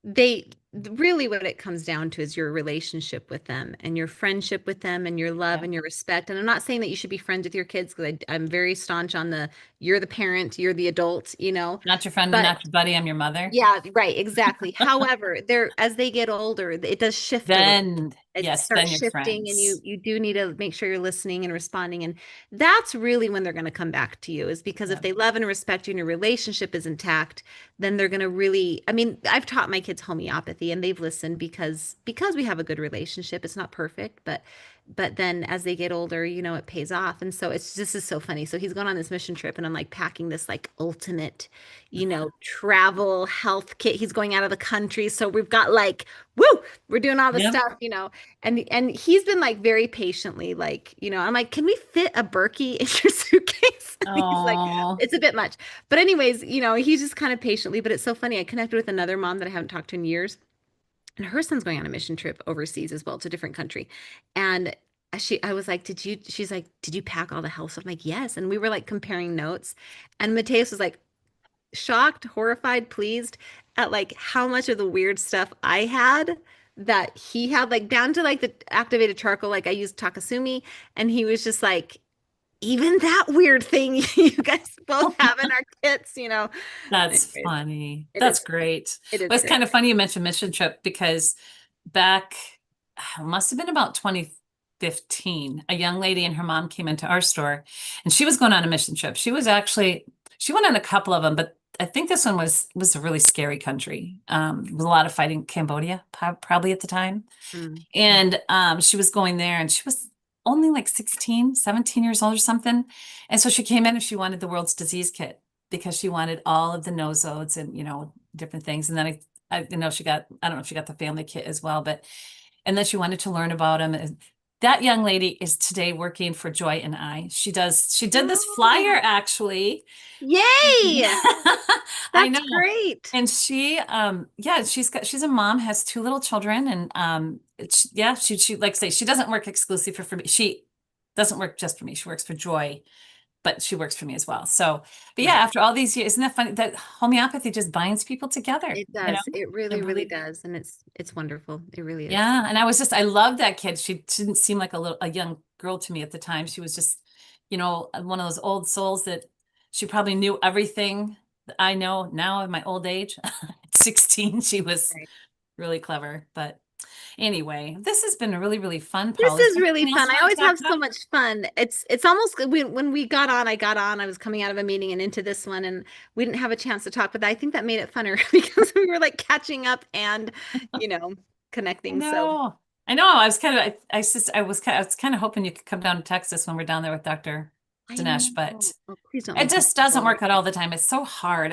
they really what it comes down to is your relationship with them and your friendship with them and your love Yeah. and your respect. And I'm not saying that you should be friends with your kids because I'm very staunch on you're the parent, you're the adult, Not your friend and but not your buddy, I'm your mother. yeah, right, exactly. However, as they get older, it does shift a little. Then, It yes, starts then you're shifting, and you friends. you do need to make sure you're listening and responding. And that's really when they're going to come back to you, is because if Yeah. they love and respect you and your relationship is intact, then they're going to really, I mean, I've taught my kids homeopathy and they've listened because we have a good relationship. It's not perfect, but but then as they get older, it pays off. And so this is so funny. So he's going on this mission trip and I'm like packing this like ultimate, travel health kit. He's going out of the country. So we've got like, woo, we're doing all the Yep. stuff, and he's been like very patiently, like, I'm like, can we fit a Berkey in your suitcase? And he's like, Oh, it's a bit much. But anyways, he's just kind of patiently, but it's so funny. I connected with another mom that I haven't talked to in years, and her son's going on a mission trip overseas as well to a different country. And I was like, she's like, did you pack all the health stuff? I'm like, yes. And we were like comparing notes. And Mateus was like shocked, horrified, pleased at like how much of the weird stuff I had that he had, like down to like the activated charcoal. Like I used Takasumi, and he was just like, even that weird thing you guys both have in our kits. that's Anyways, funny. it That's is, great. it is Well, it's great. kind of funny you mentioned mission trip because back, must have been about 2015, a young lady and her mom came into our store and she was going on a mission trip. She went on a couple of them, but I think this one was a really scary country. There was a lot of fighting, Cambodia, probably at the time. Mm. And she was going there and she was only like 16, 17 years old or something. And so she came in and she wanted the world's disease kit because she wanted all of the nosodes and, different things. And then I know I don't know if she got the family kit as well, and then she wanted to learn about them. And that young lady is today working for Joy and I. She did this flyer actually. Yay! I That's know. great. And yeah, she's a mom, has two little children, and yeah, she like I say, she doesn't work exclusively for me. She doesn't work just for me. She works for Joy, but she works for me as well. So, but yeah, Right. after all these years, isn't that funny that homeopathy just binds people together? It does. It really, It really really, does. And it's wonderful. It really is. yeah. And I love that kid. She didn't seem like a young girl to me at the time. She was just, one of those old souls that she probably knew everything that I know now in my old age. At 16, she was Right. really clever. But anyway, this has been a really, really fun, This Paul. Is is there really anything else fun. you I want to always talk have about? so much fun. It's almost when we got on, I was coming out of a meeting and into this one, and we didn't have a chance to talk, but I think that made it funner because we were like catching up and, you know, I connecting. So know. I know. I was kind of, I was kind of hoping you could come down to Texas when we're down there with Dr. I Dinesh, know. but Oh, please don't it make me just doesn't spoil it. work out all the time. It's so hard.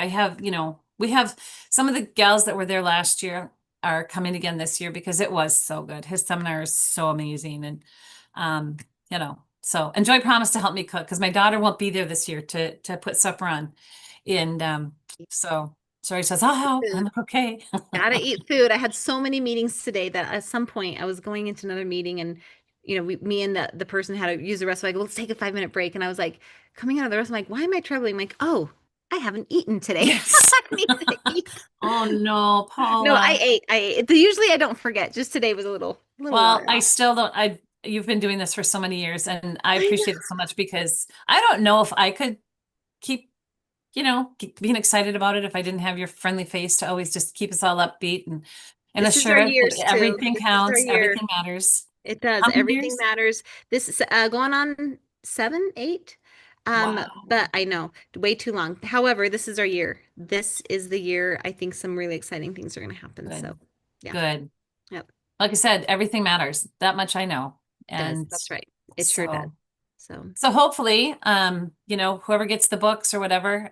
We have some of the gals that were there last year are coming again this year because it was so good. His seminar is so amazing. And, um, so, and Joy promised to help me cook because my daughter won't be there this year to put supper on. And, so Joy says, I'll help. I'm Food. like, okay. Gotta eat food. I had so many meetings today that at some point I was going into another meeting, and me and the person had to use the restroom. Like, let's take a 5-minute break. And I was like, coming out of the restroom, like, why am I traveling? I'm like, oh, I haven't eaten today. Yes. I need to eat. Oh no, No, I Paula. ate. I ate. Usually I don't forget. Just today was a little Well, water I off. still don't, you've been doing this for so many years and I I appreciate it so much because I don't know if I could keep, keep being excited about it if I didn't have your friendly face to always just keep us all upbeat and This is our assure us year, that Stu. everything This is our counts, year. everything matters. It does. How many Everything years? matters. This is going on 7, 8. Wow. But I know way too long. However, this is our year. This is the year I think some really exciting things are going to happen. So, Good. yeah. Good. Yep. Like I said, everything matters. That much I know. It does. And That's right. It sure does. so So, So hopefully, whoever gets the books or whatever,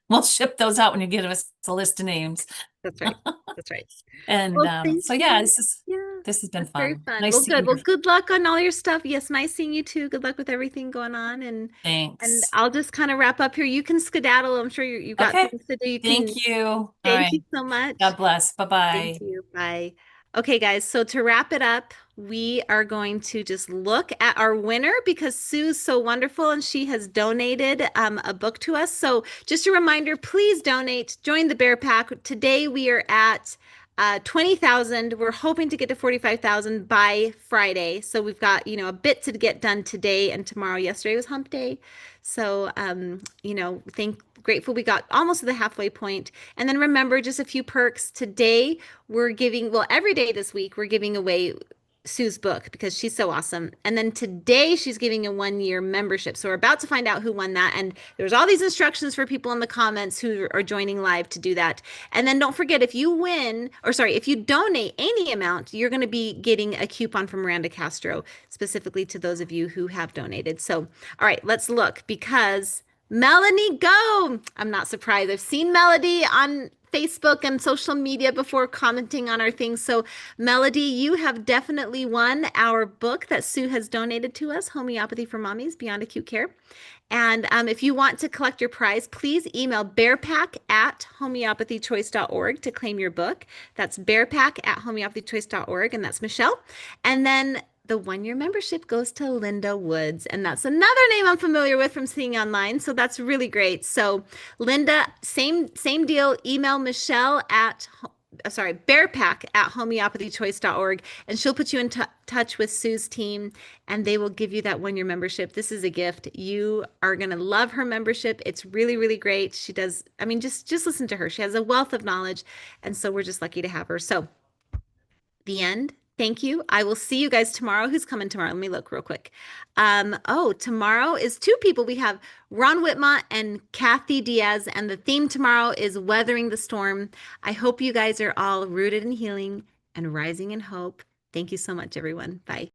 we'll ship those out when you give us a list of names. that's right. That's right. And Well, thank so yeah, you. Yeah, this has been that's very fun. fun. Nice Well, good. seeing Well, your good luck on all your stuff. Yes, nice seeing you too. Good luck with everything going on. And thanks. I'll just kind of wrap up here. You can skedaddle. I'm sure you've got Okay. things to do. You can. Thank you. All Thank right. you so much. God bless. Thank Bye-bye. you. Bye. Okay, guys. So to wrap it up, we are going to just look at our winner because Sue's so wonderful and she has donated a book to us. So just a reminder, please donate. Join the Bear Pack. Today we are at 20,000. We're hoping to get to 45,000 by Friday. So we've got, a bit to get done today and tomorrow. Yesterday was hump day. So, grateful we got almost to the halfway point. And then remember just a few perks. Today we're giving, well, every day this week, we're giving away Sue's book because she's so awesome. And then today she's giving a 1-year membership. So we're about to find out who won that. And there's all these instructions for people in the comments who are joining live to do that. And then don't forget, if you win, or sorry, if you donate any amount, you're going to be getting a coupon from Miranda Castro, specifically to those of you who have donated. So, all right, let's look because Melanie Go. I'm not surprised. I've seen Melody on Facebook and social media before commenting on our things. So Melody, you have definitely won our book that Sue has donated to us, Homeopathy for Mommies Beyond Acute Care. And if you want to collect your prize, please email bearpack@homeopathychoice.org to claim your book. That's bearpack@homeopathychoice.org, and that's Michelle. And then the 1-year membership goes to Linda Woods, and that's another name I'm familiar with from seeing online. So that's really great. So Linda, same deal. Email Michelle bearpack@homeopathychoice.org, and she'll put you in touch with Sue's team, and they will give you that 1-year membership. This is a gift. You are going to love her membership. It's really, really great. She does, I mean, just listen to her. She has a wealth of knowledge, and so we're just lucky to have her. So the end. Thank you. I will see you guys tomorrow. Who's coming tomorrow? Let me look real quick. Tomorrow is 2 people. We have Ron Whitmont and Kathy Diaz, and the theme tomorrow is Weathering the Storm. I hope you guys are all rooted in healing and rising in hope. Thank you so much, everyone. Bye.